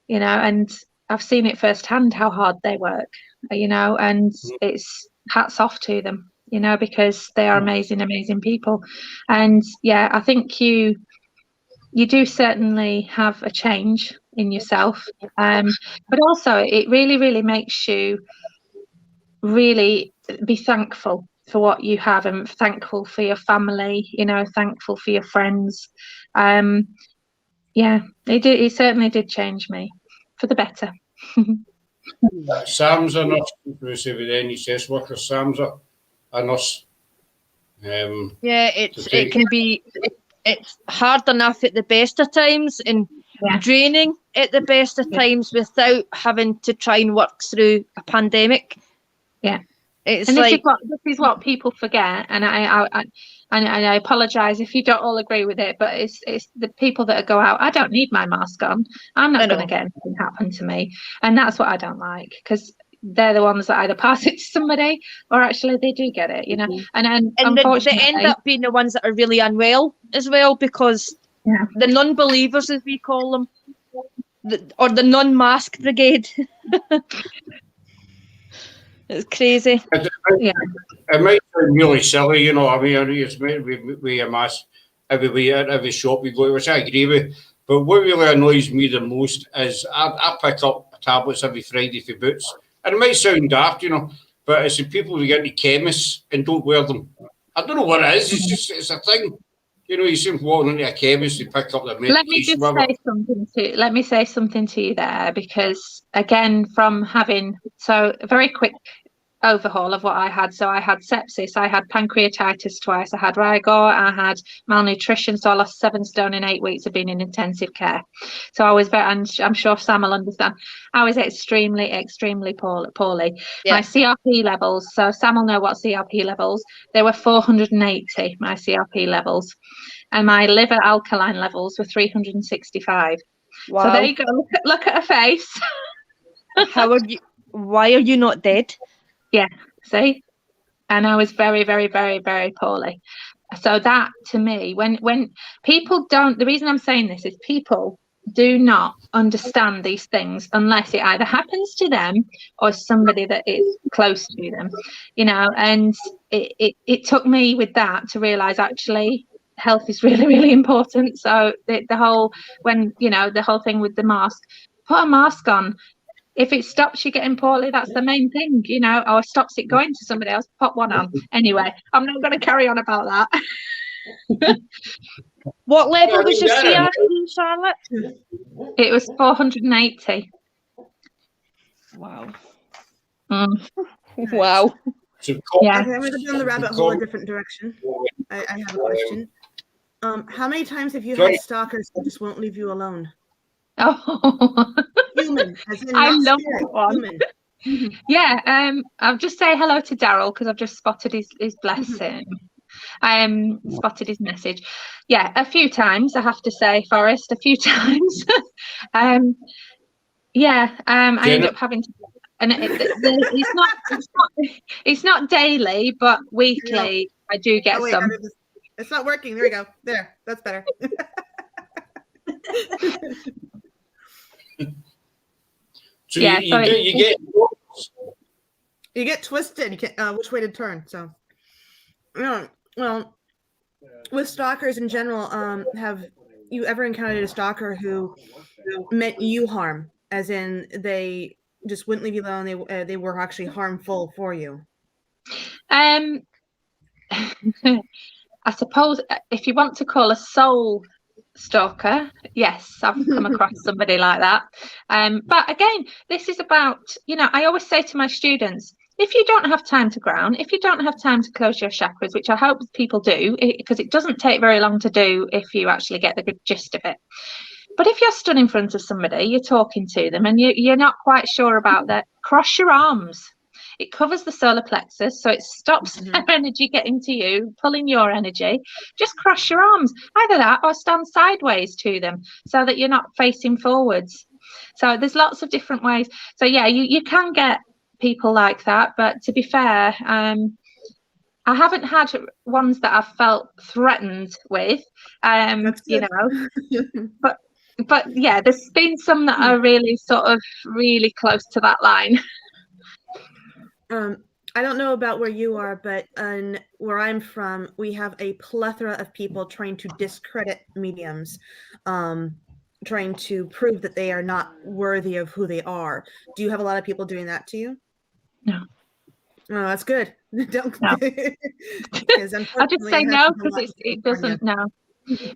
[SPEAKER 2] you know, and I've seen it firsthand how hard they work, you know, and it's hats off to them, you know, because they are amazing people. And yeah, I think you do certainly have a change in yourself, but also it really makes you really be thankful for what you have, and thankful for your family, you know, thankful for your friends. Yeah, it certainly did change me for the better.
[SPEAKER 1] Sam's a nurse, with the NHS workers. Sam's a nurse.
[SPEAKER 5] It can be. It's hard enough at the best of times, and draining at the best of times, without having to try and work through a pandemic. Yeah, it's
[SPEAKER 2] and
[SPEAKER 5] like
[SPEAKER 2] this is what people forget, and I apologise if you don't all agree with it, but it's the people that go out, I don't need my mask on, I'm not going to get anything happen to me, and that's what I don't like, because they're the ones that either pass it to somebody or actually they do get it, you know. And unfortunately,
[SPEAKER 5] they end up being the ones that are really unwell as well, because the non-believers, as we call them, or the non-mask brigade. It's crazy.
[SPEAKER 1] It might sound really silly, you know. I mean, it's meant to be a mask every shop we go to, which I agree with. But what really annoys me the most is I pick up tablets every Friday for Boots. And it might sound daft, you know, but it's the people who get to chemists and don't wear them. I don't know what it is. It's a thing. You know, you seem walking into a chemist and pick up their medication.
[SPEAKER 2] Let me say something to you there, because again, from having a very quick overhaul of what I had. So I had sepsis, I had pancreatitis twice, I had rigor, I had malnutrition, so I lost 7 stone in 8 weeks of being in intensive care. So I was and I'm sure Sam will understand, I was extremely poorly. My CRP levels, so Sam will know what CRP levels, they were 480, my CRP levels, and my liver alkaline levels were 365. Wow. So there you go, look at her face.
[SPEAKER 5] why are you not dead?
[SPEAKER 2] See? And I was very, very, very, very poorly. So that, to me, when people don't, the reason I'm saying this is people do not understand these things unless it either happens to them or somebody that is close to them, you know. And it took me with that to realize actually health is really, really important. So the whole, when, you know, the whole thing with the mask, put a mask on. If it stops you getting poorly, that's the main thing, you know, or stops it going to somebody else, pop one on. Anyway, I'm not going to carry on about that.
[SPEAKER 5] What level was your CR, Charlotte?
[SPEAKER 2] It was 480.
[SPEAKER 5] Wow.
[SPEAKER 2] Wow.
[SPEAKER 1] So
[SPEAKER 2] Yeah.
[SPEAKER 4] Okay, I'm going to go down the rabbit hole a different direction. I have a question. How many times have you had stalkers who just won't leave you alone?
[SPEAKER 2] Oh.
[SPEAKER 4] Human, as in
[SPEAKER 2] I
[SPEAKER 4] not
[SPEAKER 2] love
[SPEAKER 4] spirit,
[SPEAKER 2] that one.
[SPEAKER 4] human.
[SPEAKER 2] Yeah, I'll just say hello to Daryl because I've just spotted his blessing. Spotted his message. Yeah, a few times I have to say, Forrest, a few times. I end up having to, and it's not daily, but weekly. I do get some.
[SPEAKER 4] It's not working. There we go. There, that's better.
[SPEAKER 1] So you
[SPEAKER 4] get twisted. You can't, which way to turn. So, well, with stalkers in general, have you ever encountered a stalker who meant you harm, as in they just wouldn't leave you alone? They were actually harmful for you.
[SPEAKER 2] I suppose if you want to call a soul stalker, yes, I've come across somebody like that. But again, this is about, you know, I always say to my students, if you don't have time to ground, if you don't have time to close your chakras, which I hope people do, because it doesn't take very long to do if you actually get the good gist of it. But if you're stood in front of somebody, you're talking to them and you're not quite sure about that, cross your arms. It covers the solar plexus, so it stops their energy getting to you, pulling your energy. Just cross your arms, either that or stand sideways to them so that you're not facing forwards. So there's lots of different ways. So yeah, you can get people like that, but to be fair, I haven't had ones that I've felt threatened with, you know, but yeah, there's been some that are really sort of really close to that line.
[SPEAKER 4] I don't know about where you are, but where I'm from, we have a plethora of people trying to discredit mediums, trying to prove that they are not worthy of who they are. Do you have a lot of people doing that to you?
[SPEAKER 2] No.
[SPEAKER 4] Oh, that's good. Don't.
[SPEAKER 2] No. I just say no because it doesn't. No.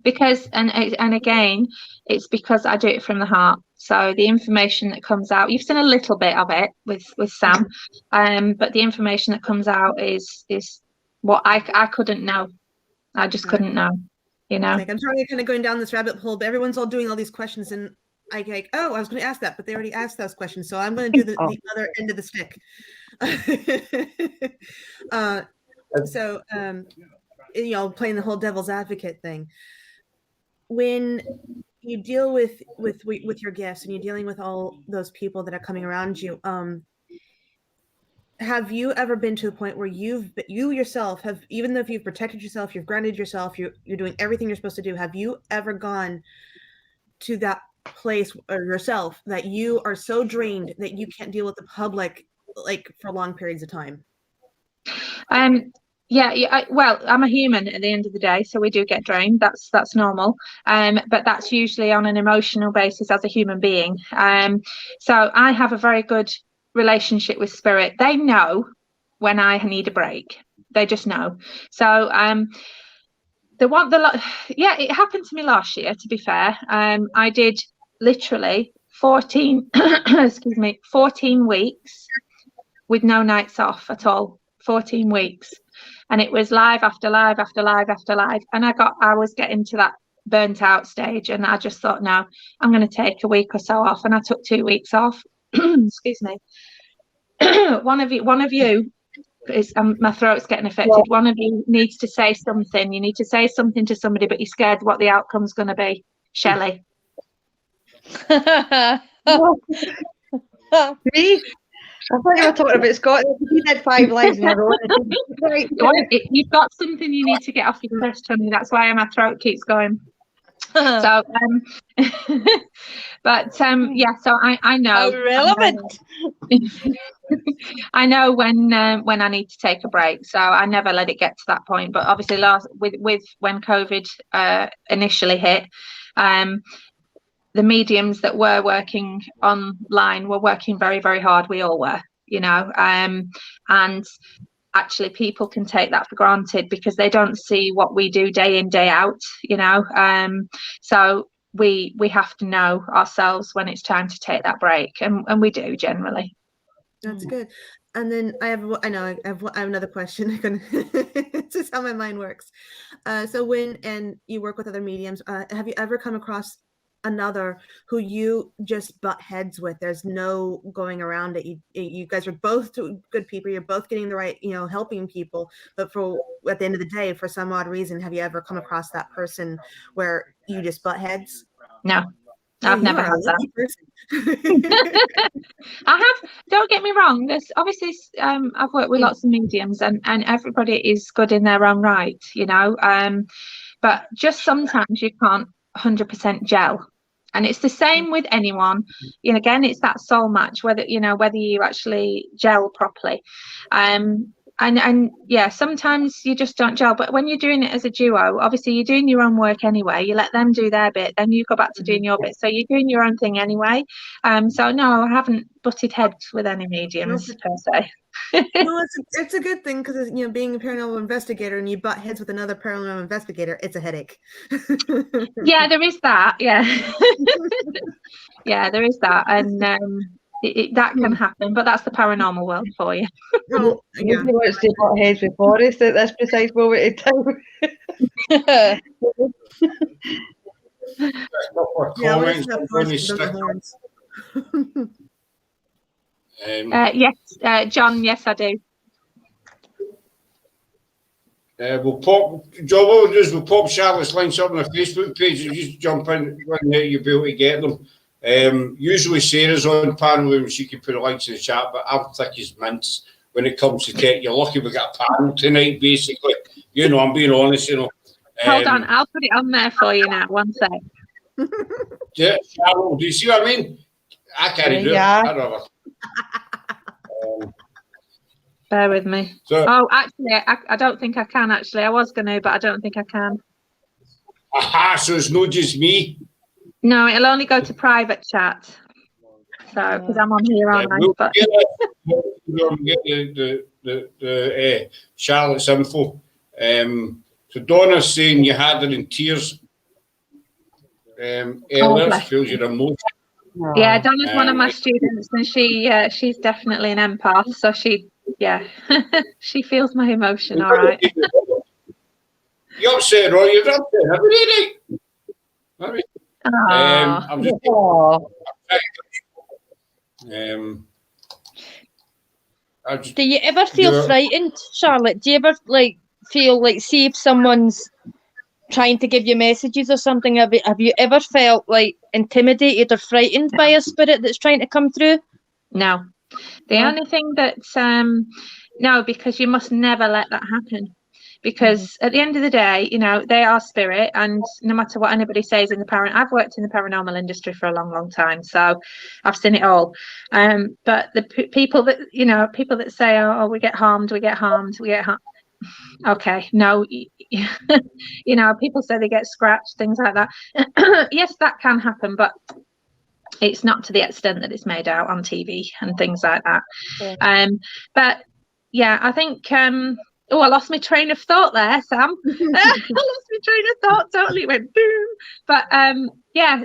[SPEAKER 2] Because and again, it's because I do it from the heart. So the information that comes out, you've seen a little bit of it with Sam, but the information that comes out is what I couldn't know. I just couldn't know, you know.
[SPEAKER 4] Like, I'm sorry, kind of going down this rabbit hole, but everyone's all doing all these questions, and I like, oh, I was going to ask that, but they already asked those questions, so I'm going to do the other end of the stick. So, you know, playing the whole devil's advocate thing. When you deal with your gifts and you're dealing with all those people that are coming around you, have you ever been to the point where you yourself have, even though if you've protected yourself, you've grounded yourself, you're doing everything you're supposed to do, have you ever gone to that place or yourself that you are so drained that you can't deal with the public like for long periods of time?
[SPEAKER 2] Well, I'm a human at the end of the day, so we do get drained. That's normal. But that's usually on an emotional basis as a human being. So I have a very good relationship with spirit. They know when I need a break. They just know. So it happened to me last year, to be fair. I did literally 14 14 weeks with no nights off at all. 14 weeks. And it was live after live after live after live. And I was getting to that burnt out stage. And I just thought, no, I'm going to take a week or so off. And I took 2 weeks off. Excuse me. One of you is, my throat's getting affected. One of you needs to say something. You need to say something to somebody, but you're scared what the outcome's going to be. Shelley.
[SPEAKER 3] Me? I thought you were talking about Scotland. You did 5 lives in a row. Right.
[SPEAKER 2] You've got something you need to get off your chest, honey. That's why my throat keeps going. So, but yeah. So I know.
[SPEAKER 5] How relevant.
[SPEAKER 2] I know when I need to take a break, so I never let it get to that point. But obviously, with when COVID initially hit, the mediums that were working online were working very, very hard. We all were, and actually people can take that for granted because they don't see what we do day in, day out, so we have to know ourselves when it's time to take that break, and we do generally.
[SPEAKER 4] That's good. And then I have another question. It's just how my mind works. So when you work with other mediums, have you ever come across another who you just butt heads with? There's no going around it. You guys are both good people. You're both getting the right, helping people. But at the end of the day, for some odd reason, have you ever come across that person where you just butt heads?
[SPEAKER 2] No. I've never had that. I have. Don't get me wrong. There's obviously I've worked with lots of mediums, and everybody is good in their own right, but just sometimes you can't 100% gel, and it's the same with anyone. Again, it's that soul match, whether you actually gel properly. And yeah, sometimes you just don't gel, but when you're doing it as a duo, obviously you're doing your own work anyway. You let them do their bit, then you go back to doing your bit, so you're doing your own thing anyway. So no, I haven't butted heads with any mediums per se.
[SPEAKER 4] No, it's a good thing, because being a paranormal investigator and you butt heads with another paranormal investigator, it's a headache.
[SPEAKER 2] Yeah, there is that. Yeah. Yeah, there is that, and that can happen, but that's the paranormal world for you.
[SPEAKER 3] Well, yeah. Nobody wants to butt heads with Forrest at this precise moment in time.
[SPEAKER 2] Yes, John. Yes, I do.
[SPEAKER 1] We'll pop Charlotte's links up on the Facebook page. You just jump in when you'll be able to get them. Usually Sarah's on panel and she can put the links in the chat, but I'm thick as mince when it comes to tech. You're lucky we got a panel tonight, basically. I'm being honest,
[SPEAKER 2] Hold on, I'll put it on there for you now. One sec.
[SPEAKER 1] Yeah, Charlotte, do you see what I mean? I can't do it. I
[SPEAKER 2] Bear with me. Actually, I don't think I can, actually. I was going to, but I don't think I can.
[SPEAKER 1] Aha, so it's not just me.
[SPEAKER 2] No, it'll only go to private chat. So, because I'm on here, aren't I? But
[SPEAKER 1] We'll get the Charlotte's info. So Donna's saying you had her in tears. Ella feels your emotion.
[SPEAKER 2] Yeah, Donna's one of my students, and she's definitely an empath. So she feels my emotion. All right.
[SPEAKER 1] You're upset, Roy. You're upset. Have you really? I'm just.
[SPEAKER 5] Do you ever feel frightened, Charlotte? Do you ever feel see if someone's trying to give you messages or something? Have you ever felt intimidated or frightened by a spirit that's trying to come through?
[SPEAKER 2] No. The only thing that's no, because you must never let that happen. Because at the end of the day, they are spirit, and no matter what anybody says I've worked in the paranormal industry for a long, long time, so I've seen it all. But the people that say, "Oh, we get harmed," Okay, no, people say they get scratched, things like that. Yes, that can happen, but it's not to the extent that it's made out on TV and things like that. Yeah. But yeah, I think. I lost my train of thought there, Sam. I lost my train of thought. Totally went boom. But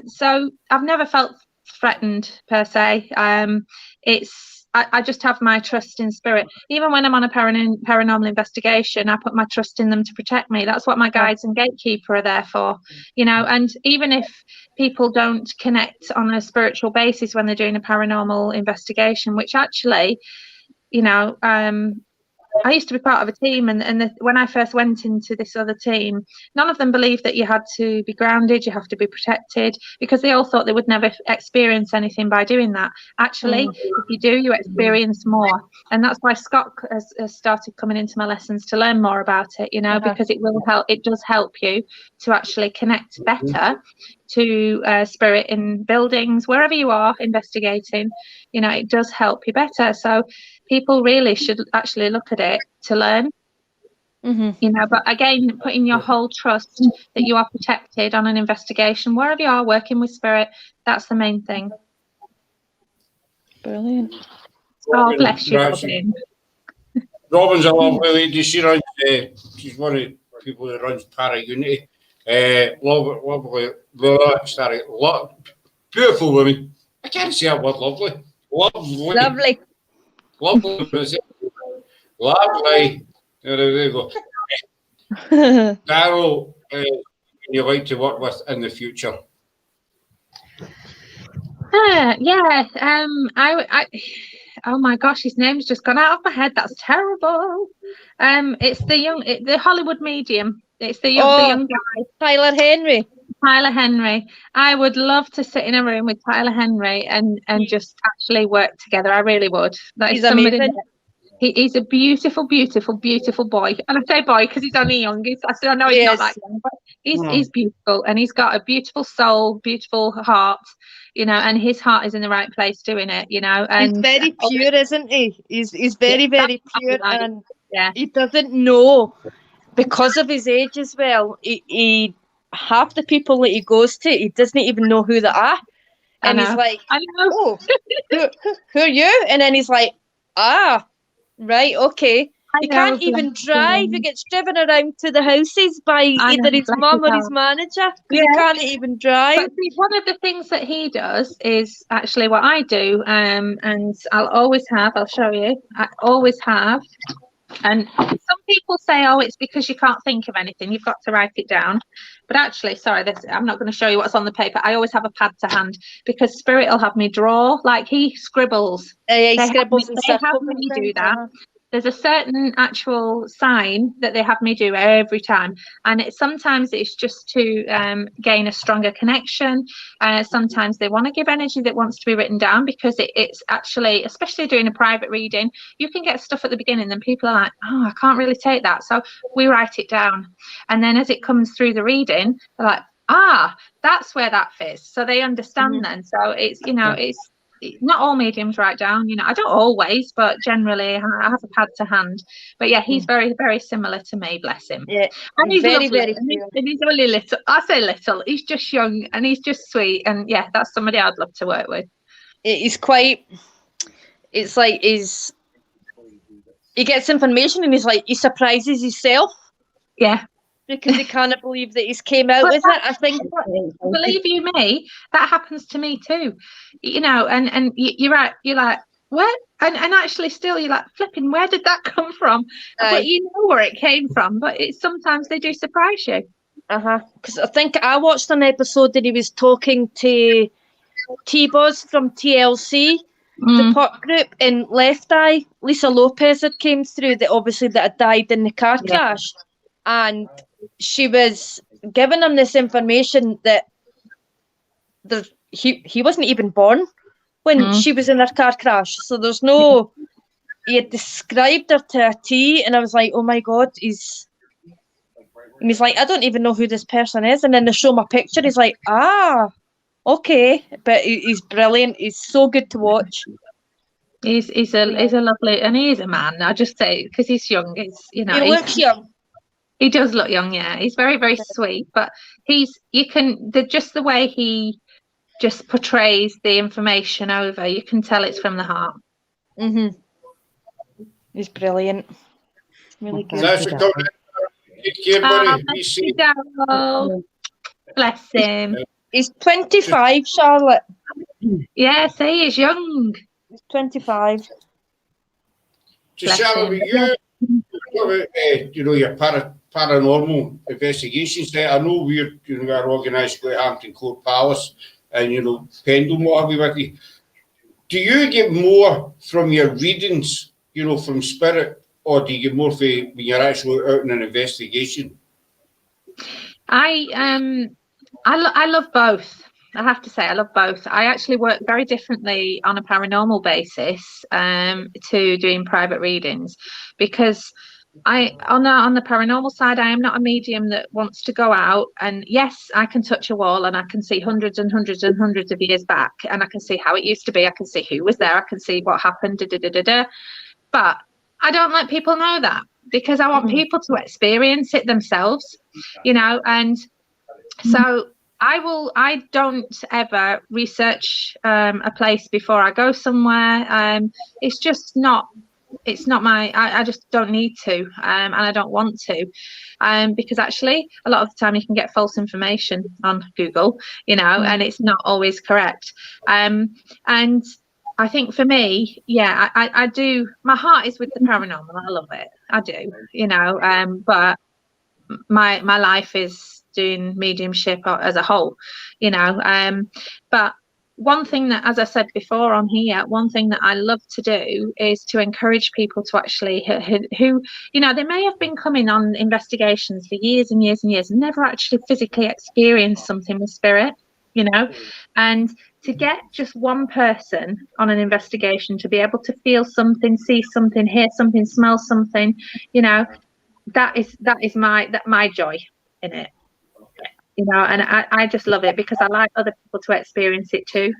[SPEAKER 2] so I've never felt threatened per se. I just have my trust in spirit. Even when I'm on a paranormal investigation, I put my trust in them to protect me. That's what my guides and gatekeeper are there for, And even if people don't connect on a spiritual basis when they're doing a paranormal investigation, which actually, I used to be part of a team, and when I first went into this other team, none of them believed that you had to be grounded, you have to be protected, because they all thought they would never experience anything by doing that. Actually, if you do, you experience more. And that's why Scott has started coming into my lessons to learn more about it, you know, because it will help. It does help you to actually connect better to spirit in buildings, wherever you are investigating. You know, it does help you better. So people really should actually look at it to learn. You know, but again, putting your whole trust that you are protected on an investigation, wherever you are working with spirit, that's the main thing.
[SPEAKER 5] Brilliant.
[SPEAKER 2] Oh, bless you, Robin.
[SPEAKER 1] Robin's a lovely lady. She runs, she's one of the people that runs Para Unity. Lovely, beautiful woman. I can't say that word, lovely. Lovely. Lovely. There you go. Daryl, you like to work with in the future?
[SPEAKER 2] Yeah. Oh my gosh, his name's just gone out of my head. That's terrible. It's the Hollywood medium. It's the young guy.
[SPEAKER 5] Tyler Henry.
[SPEAKER 2] Tyler Henry. I would love to sit in a room with Tyler Henry and just actually work together. I really would.
[SPEAKER 5] He's amazing.
[SPEAKER 2] He's a beautiful, beautiful, beautiful boy. And I say boy because he's only young. I know he's not that young, but he's beautiful, and he's got a beautiful soul, beautiful heart, you know, and his heart is in the right place doing it, you know. And
[SPEAKER 5] he's very pure, isn't he? He's very, very pure, and
[SPEAKER 2] he
[SPEAKER 5] doesn't know, because of his age as well. He half the people that he goes to, he doesn't even know who they are. And he's like, oh, who are you? And then he's like, right, okay. He can't even drive. He gets driven around to the houses by either his mum or his manager. He can't even drive.
[SPEAKER 2] But see, one of the things that he does is actually what I do, and I'll always have. I'll show you. I always have. And some people say, oh, it's because you can't think of anything. You've got to write it down. But actually, sorry, I'm not going to show you what's on the paper. I always have a pad to hand because Spirit will have me draw. Like he scribbles.
[SPEAKER 5] He scribbles and stuff.
[SPEAKER 2] They have me do that. There's a certain actual sign that they have me do every time, and sometimes it's just to gain a stronger connection. Sometimes they want to give energy that wants to be written down, because it's actually, especially doing a private reading, you can get stuff at the beginning and people are like, oh, I can't really take that, so we write it down, and then as it comes through the reading, they're like, that's where that fits, so they understand then. So it's, you know, it's not all mediums write down, you know. I don't always, but generally I have a pad to hand. But yeah, he's very, very similar to me, bless him.
[SPEAKER 5] Yeah,
[SPEAKER 2] and he's
[SPEAKER 5] very,
[SPEAKER 2] lovely,
[SPEAKER 5] very
[SPEAKER 2] and he's only little. I say little, he's just young and he's just sweet, and yeah, that's somebody I'd love to work with.
[SPEAKER 5] He's quite, it's like he gets information and he's like, he surprises himself.
[SPEAKER 2] Yeah.
[SPEAKER 5] Because he can't believe that he's came out with it. I think,
[SPEAKER 2] believe you me, that happens to me too. You know, and you're right. You're like, what? And actually, still, you're like, flipping. Where did that come from? But you know where it came from. But it's sometimes they do surprise you.
[SPEAKER 5] Because I think I watched an episode that he was talking to T-Boz from TLC, the pop group, and Left Eye, Lisa Lopez had came through that obviously that had died in the car crash, and she was giving him this information that he wasn't even born when she was in her car crash. So there's no, he had described her to a T, and I was like, oh my God, he's like, I don't even know who this person is. And then they show my picture, he's like, okay. But he's brilliant. He's so good to watch.
[SPEAKER 2] He's a lovely, and he is a man. I just say, because he's young, he
[SPEAKER 5] looks young.
[SPEAKER 2] He does look young, yeah. He's very, very sweet, but just the way he just portrays the information over, you can tell it's from the heart.
[SPEAKER 5] He's brilliant. Really good.
[SPEAKER 2] Bless him.
[SPEAKER 5] He's 25, Charlotte.
[SPEAKER 2] Yes, he is young.
[SPEAKER 5] He's 25.
[SPEAKER 1] Charlotte, you know, your paranormal investigations. I know we're organised by Hampton Court Palace and, you know, Pendulum, what have you with you. Do you get more from your readings, you know, from spirit or do you get more for when you're actually out in an investigation?
[SPEAKER 2] I love both. I have to say I love both. I actually work very differently on a paranormal basis to doing private readings, because on the paranormal side, I am not a medium that wants to go out and, yes, I can touch a wall and I can see hundreds and hundreds and hundreds of years back, and I can see how it used to be, I can see who was there, I can see what happened, but I don't let people know that, because I want people to experience it themselves, and so I don't ever research a place before I go somewhere. It's just not my, I just don't need to, and I don't want to, because actually a lot of the time you can get false information on Google, and it's not always correct. And I think for me, I do, my heart is with the paranormal. I love it. I do, but my life is doing mediumship as a whole, but one thing that, as I said before on here, one thing that I love to do is to encourage people to actually who they may have been coming on investigations for years and years and years and never actually physically experienced something with spirit, and to get just one person on an investigation to be able to feel something, see something, hear something, smell something, that is my joy in it. And I just love it, because I like other people to experience it too.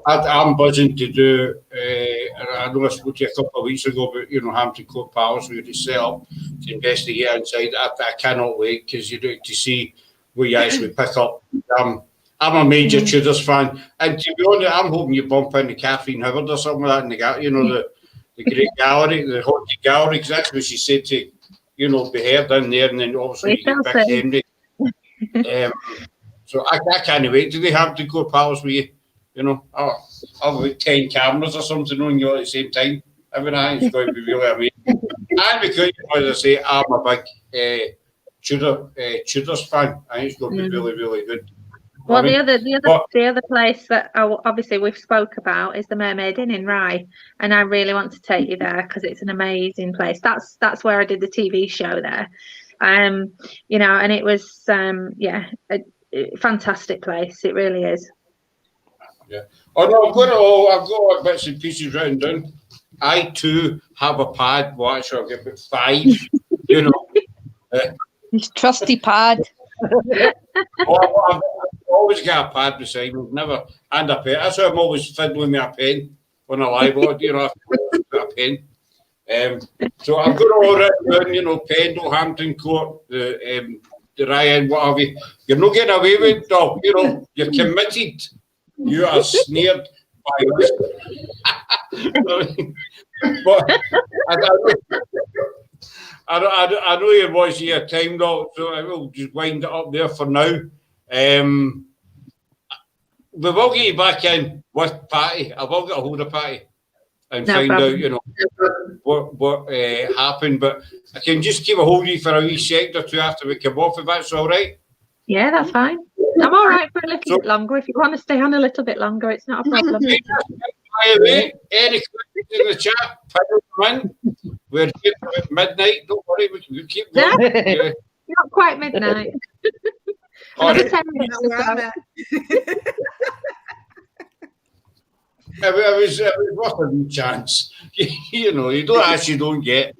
[SPEAKER 1] I'm buzzing to do, I know I spoke to you a couple of weeks ago about, Hampton Court Palace, we had to set up to investigate inside. I cannot wait, because you do to see where you actually pick up. I'm a major Tudors fan, and to be honest, I'm hoping you bump into Catherine Howard or something like that in the Great Gallery, the Haunted Gallery, because that's what she said to be heard in there, and then obviously you get Big Henry. So I can't wait to the Hampton Court Palace with you. I'll have 10 cameras or something on you at the same time. Everything is going to be really amazing. And because, as I say, I'm a big Tudors fan, I think it's going to be really, really good.
[SPEAKER 2] Well, the other place that obviously we've spoke about is the Mermaid Inn in Rye, and I really want to take you there because it's an amazing place. That's where I did the TV show there, and it was a fantastic place. It really is.
[SPEAKER 1] Yeah. Oh no, I've got bits and pieces written down. I too have a pad. Well, actually, I'll get about 5.
[SPEAKER 5] His trusty pad.
[SPEAKER 1] I've always got a pad beside me, never, and a pen. That's why I'm always fiddling with a pen when I lie about, I've got a pen. So I've got all written down, Pendle, Hampton Court, the Ryan, what have you. You're not getting away with it, dog. You're committed. You are snared by this. But I know you're watching your time, though, so I will just wind it up there for now. We will get you back in with Patti. I will get a hold of Patti and find out, what happened. But I can just keep a hold of you for a wee second or two after we come off, if that's all right.
[SPEAKER 2] Yeah, that's fine. I'm all right for a little bit longer. If you want to stay on a little bit longer, it's not a problem.
[SPEAKER 1] By the way, any questions in the chat, pile them in. We're here at midnight. Don't worry, we can keep going. Yeah.
[SPEAKER 2] Not quite midnight.
[SPEAKER 1] Another
[SPEAKER 2] 10 minutes or so.
[SPEAKER 1] It was worth a wee chance. You don't ask, you don't get.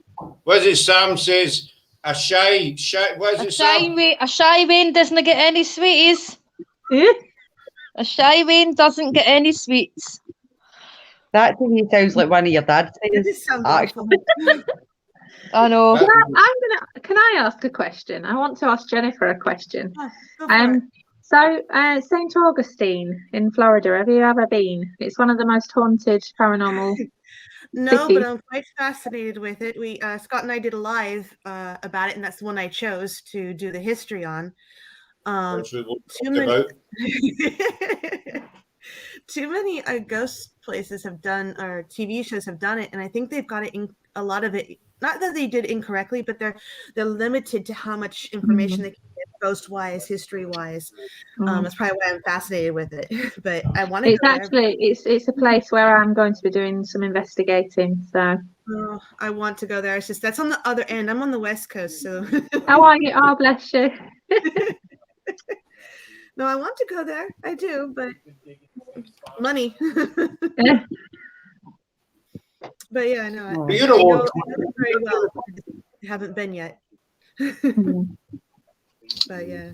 [SPEAKER 1] What is it Sam says? A shy, what is it, Sam?
[SPEAKER 5] A shy Wayne doesn't get any sweeties. A shy Wayne doesn't get any sweets.
[SPEAKER 3] That to me sounds like one of your dad's things.
[SPEAKER 5] I know.
[SPEAKER 2] Can I ask a question? I want to ask Jennifer a question. So St. Augustine in Florida, have you ever been? It's one of the most haunted paranormal
[SPEAKER 4] No,
[SPEAKER 2] cities.
[SPEAKER 4] but I'm quite fascinated with it. We Scott and I did a live about it, and that's the one I chose to do the history on. Too many ghost places have done, or TV shows have done it, and I think they've got it in a lot of it. Not that they did incorrectly, but they're limited to how much information they can get ghost-wise, history-wise.
[SPEAKER 2] Mm.
[SPEAKER 4] That's probably why I'm fascinated with it. But I want to
[SPEAKER 2] It's
[SPEAKER 4] go there.
[SPEAKER 2] actually it's a place where I'm going to be doing some investigating. So
[SPEAKER 4] Oh, I want to go there. It's just that's on the other end. I'm on the West Coast, so
[SPEAKER 2] how are you? Oh, bless you.
[SPEAKER 4] no, I want to go there. I do, but money.
[SPEAKER 2] Yeah.
[SPEAKER 4] But yeah, no, I
[SPEAKER 1] But you know
[SPEAKER 4] know
[SPEAKER 1] what?
[SPEAKER 4] it very well. I haven't been yet.
[SPEAKER 2] Mm.
[SPEAKER 4] But yeah,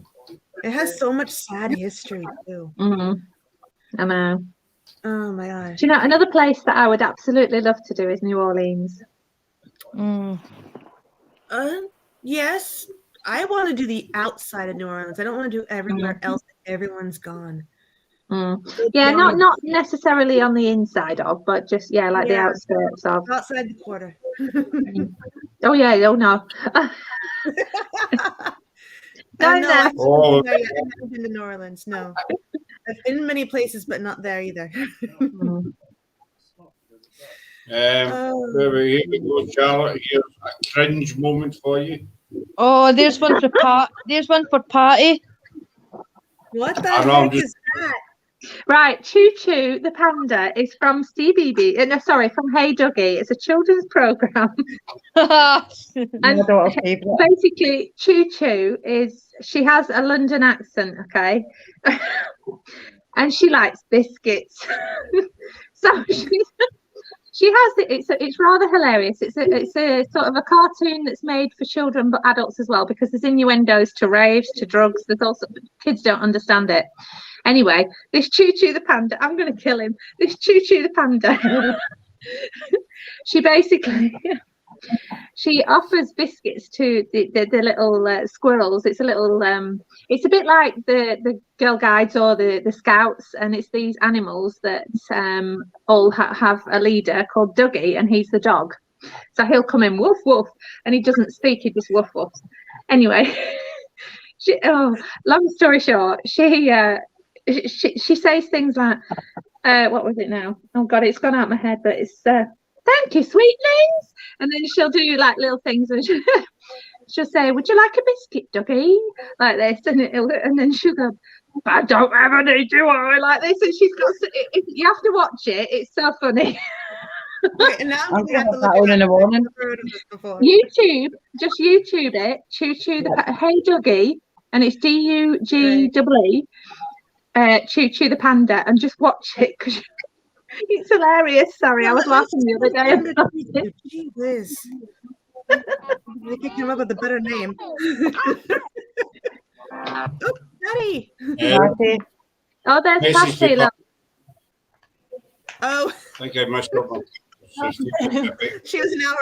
[SPEAKER 4] it has so much sad history too.
[SPEAKER 2] Mm. I know.
[SPEAKER 4] Oh my gosh.
[SPEAKER 2] Do you know another place that I would absolutely love to do is New Orleans?
[SPEAKER 5] Mm.
[SPEAKER 4] Yes, I want to do the outside of New Orleans. I don't want to do everywhere else that everyone's gone.
[SPEAKER 2] Mm. Yeah, not necessarily on the inside of, but just like the
[SPEAKER 4] Yeah.
[SPEAKER 2] outskirts of.
[SPEAKER 4] Outside the quarter.
[SPEAKER 2] Oh yeah, oh no.
[SPEAKER 4] No,
[SPEAKER 2] No,
[SPEAKER 4] I
[SPEAKER 1] Oh.
[SPEAKER 4] haven't been there yet. I haven't been to New Orleans. No, I've been many places, but not there either.
[SPEAKER 2] Mm.
[SPEAKER 1] Here we go, Charlotte. Here's a cringe moment for you.
[SPEAKER 5] Oh, there's one for There's one for Patti.
[SPEAKER 4] What the
[SPEAKER 1] I know, I'm
[SPEAKER 4] heck
[SPEAKER 1] just-
[SPEAKER 4] is that?
[SPEAKER 2] Right, Choo Choo the Panda is from from Hey Duggie. It's a children's program.
[SPEAKER 3] My
[SPEAKER 2] And
[SPEAKER 3] daughter's favourite.
[SPEAKER 2] basically, Choo Choo she has a London accent, okay, and she likes biscuits. So she has it. It's rather hilarious. It's a sort of a cartoon that's made for children but adults as well, because there's innuendos to raves, to drugs. There's also kids don't understand it. Anyway, this Choo Choo the Panda, I'm going to kill him. This Choo Choo the Panda, she basically she offers biscuits to the little squirrels. It's a little it's a bit like the Girl Guides or the Scouts, and it's these animals that all have a leader called Dougie, and he's the dog. So he'll come in woof woof, and he doesn't speak, he just woof woofs. Anyway, long story short, she says things like, what was it now? Oh God, it's gone out of my head, but it's thank you, sweetlings. And then she'll do like little things, and she'll say, would you like a biscuit, Dougie? Like this, and then she'll go, I don't have any, do I? Like this, and she's got. You have to watch it. It's so funny.
[SPEAKER 4] Okay, and now
[SPEAKER 3] I'm
[SPEAKER 4] we have to
[SPEAKER 3] gonna have
[SPEAKER 4] look
[SPEAKER 3] that one in
[SPEAKER 4] it
[SPEAKER 3] the
[SPEAKER 4] up. I've
[SPEAKER 3] morning.
[SPEAKER 4] never heard of this before.
[SPEAKER 2] Just YouTube it. Choo Choo the Hey Dougie, and it's DUGEE. Choo Choo the Panda, and just watch it because it's hilarious. Sorry, I was laughing the other day.
[SPEAKER 4] Gee whiz. They could come up with a better name. Oh, Patti.
[SPEAKER 3] Patti.
[SPEAKER 2] Oh, there's
[SPEAKER 1] Message
[SPEAKER 2] Patti.
[SPEAKER 1] people.
[SPEAKER 2] Look.
[SPEAKER 4] Oh,
[SPEAKER 1] I think I messed up.
[SPEAKER 4] she was an hour.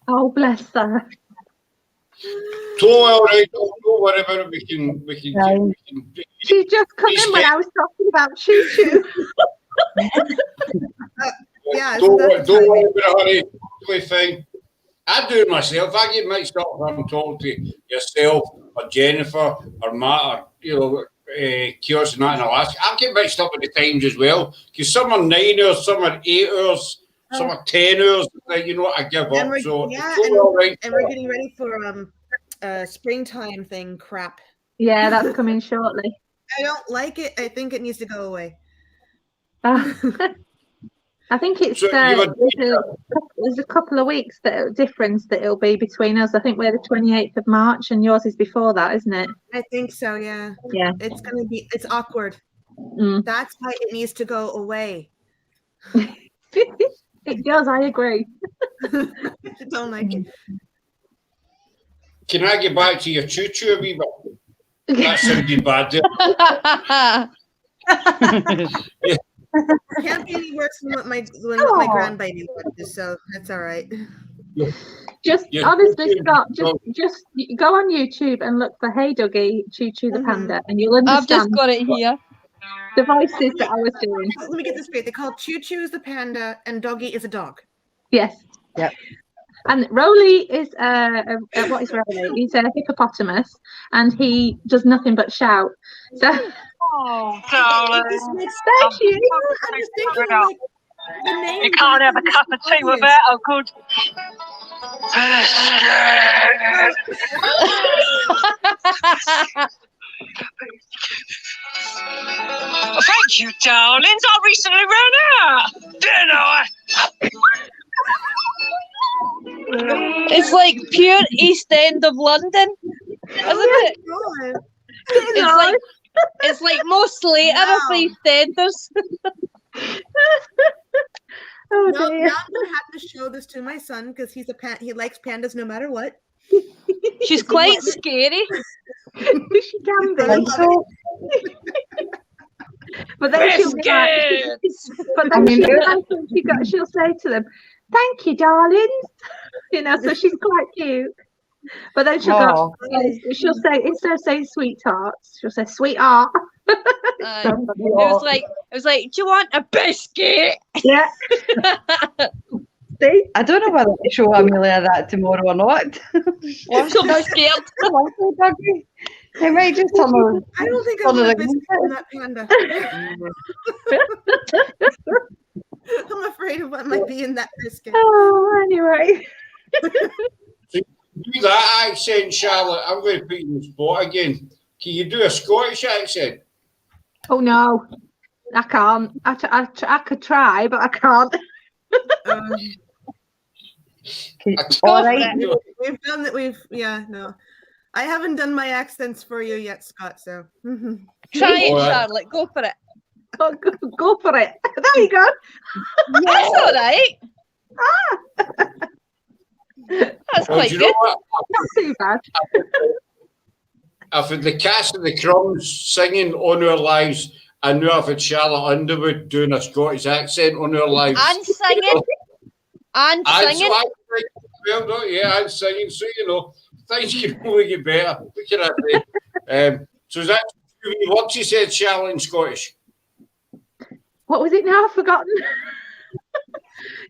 [SPEAKER 2] Oh, bless her.
[SPEAKER 1] So all right, don't worry about it. We can
[SPEAKER 2] She just come in when I was talking about Choo Choo.
[SPEAKER 4] Yeah,
[SPEAKER 1] don't worry
[SPEAKER 4] that's
[SPEAKER 1] about it, honey. We're fine. I do it myself. I get mixed up if I'm talking to yourself or Jennifer or Matt or Kiosk and that in Alaska. I get mixed up at the times as well, because some are 9 hours, some are 8 hours, some are 10 hours. You know, I give up. So it's all right.
[SPEAKER 4] And we're getting ready for springtime thing crap.
[SPEAKER 2] Yeah, that's coming shortly.
[SPEAKER 4] I don't like it. I think it needs to go away.
[SPEAKER 2] I think it's
[SPEAKER 1] So
[SPEAKER 2] there's a couple of weeks difference that it'll be between us. I think we're the 28th of March, and yours is before that, isn't it?
[SPEAKER 4] I think so. Yeah.
[SPEAKER 2] Yeah.
[SPEAKER 4] It's awkward.
[SPEAKER 2] Mm.
[SPEAKER 4] That's why it needs to go away.
[SPEAKER 2] It does. I agree.
[SPEAKER 4] I don't like it.
[SPEAKER 1] Can I get back to your choo-choo a wee bit? That sounded bad.
[SPEAKER 4] Can't be any worse than what my grandbaby was, so that's all right.
[SPEAKER 2] Honestly, Scott, just go on YouTube and look for Hey Dougie, Choo Choo the Panda, and you'll understand.
[SPEAKER 5] I've just got it here.
[SPEAKER 2] The voices that I was doing.
[SPEAKER 4] Let me get this straight. They call Choo Choo's the panda, and Doggy is a dog.
[SPEAKER 2] Yes.
[SPEAKER 3] Yep.
[SPEAKER 2] And Rowley is what is Rowley? He's a hippopotamus, and he does nothing but shout. So.
[SPEAKER 7] Oh, darling.
[SPEAKER 2] Thank you.
[SPEAKER 4] I'm just thinking, like, the name.
[SPEAKER 7] You can't have a cup of tea without a good Thank you, darlings. I recently ran out. Didn't I?
[SPEAKER 5] It's like pure East End of London, isn't it?
[SPEAKER 4] God.
[SPEAKER 5] It's like most later of the East Enders.
[SPEAKER 2] Oh,
[SPEAKER 4] Now
[SPEAKER 2] dear.
[SPEAKER 4] I'm gonna have to show this to my son because he likes pandas no matter what.
[SPEAKER 5] She's quite scary.
[SPEAKER 2] She can be.
[SPEAKER 3] And so,
[SPEAKER 2] But then she'll be like, but then she'll say to them, "Thank you, darlings." You know, so she's quite cute. But then she'll say, instead of saying sweethearts, she'll say sweetheart.
[SPEAKER 5] It was like, do you want a biscuit?
[SPEAKER 2] Yeah. See?
[SPEAKER 3] I don't know whether to show Amelia that tomorrow or not.
[SPEAKER 5] I'm so scared.
[SPEAKER 3] They might just tell her.
[SPEAKER 4] I don't think I
[SPEAKER 3] One of
[SPEAKER 4] want a
[SPEAKER 3] the-
[SPEAKER 4] biscuit from that panda. I'm afraid of what might be in that biscuit.
[SPEAKER 2] Oh, anyway.
[SPEAKER 1] Do that accent, Charlotte. I'm going to put you in the spot again. Can you do a Scottish accent?
[SPEAKER 2] Oh no, I can't. I could try, but I can't.
[SPEAKER 3] All right.
[SPEAKER 4] We've done that. No. I haven't done my accents for you yet, Scott. So
[SPEAKER 5] Try it,
[SPEAKER 1] All right.
[SPEAKER 5] Charlotte. Go for it.
[SPEAKER 2] Go for it. There you go.
[SPEAKER 5] That's all right. That's
[SPEAKER 1] Well,
[SPEAKER 5] quite
[SPEAKER 1] do you
[SPEAKER 5] good.
[SPEAKER 1] know what?
[SPEAKER 2] Not too bad.
[SPEAKER 1] I've had the cast of the Crumbs singing On Our Lives. I knew I've had Charlotte Underwood doing a Scottish accent on Our Lives.
[SPEAKER 5] And singing. And
[SPEAKER 1] And
[SPEAKER 5] singing.
[SPEAKER 1] so well, no, yeah, and singing. So, you know, things can only get better. What can I say? So is that what you said, Charlotte, in Scottish?
[SPEAKER 2] What was it now? I've forgotten.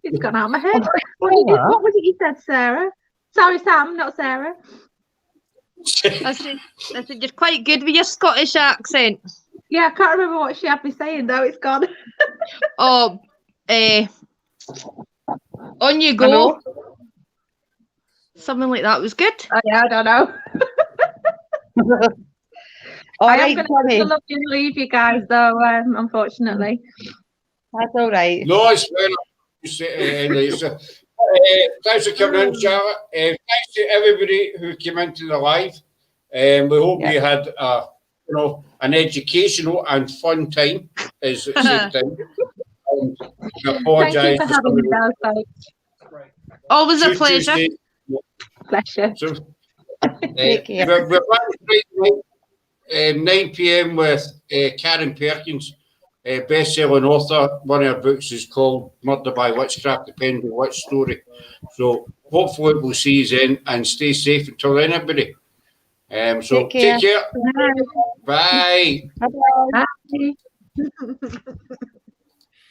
[SPEAKER 2] It's gone out of my head. What was it you said, Sarah? Sorry, Sam, not Sarah.
[SPEAKER 5] I said you're quite good with your Scottish accent.
[SPEAKER 2] Yeah, I can't remember what she had me saying though. It's gone.
[SPEAKER 5] Oh, on you go. Something like that was good.
[SPEAKER 2] Yeah, I don't know.
[SPEAKER 3] All
[SPEAKER 2] I am
[SPEAKER 3] right,
[SPEAKER 2] going
[SPEAKER 3] Tommy.
[SPEAKER 2] to love you, leave you guys though. Unfortunately.
[SPEAKER 3] That's all right.
[SPEAKER 1] No, it's fair enough. Thanks for coming in, Charlotte. Thanks to everybody who came into the live. We hope you had an educational and fun time at the same time. I apologise.
[SPEAKER 2] Thank you for having me, though, folks.
[SPEAKER 5] Always a pleasure.
[SPEAKER 2] Pleasure.
[SPEAKER 1] So,
[SPEAKER 3] Take care.
[SPEAKER 1] we're back tonight, 9 p.m. with Karen Perkins, best-selling author. One of her books is called Murder by Witchcraft, depending on which story. So hopefully we'll see you then and stay safe until then, everybody. So take care. Bye.
[SPEAKER 2] Bye.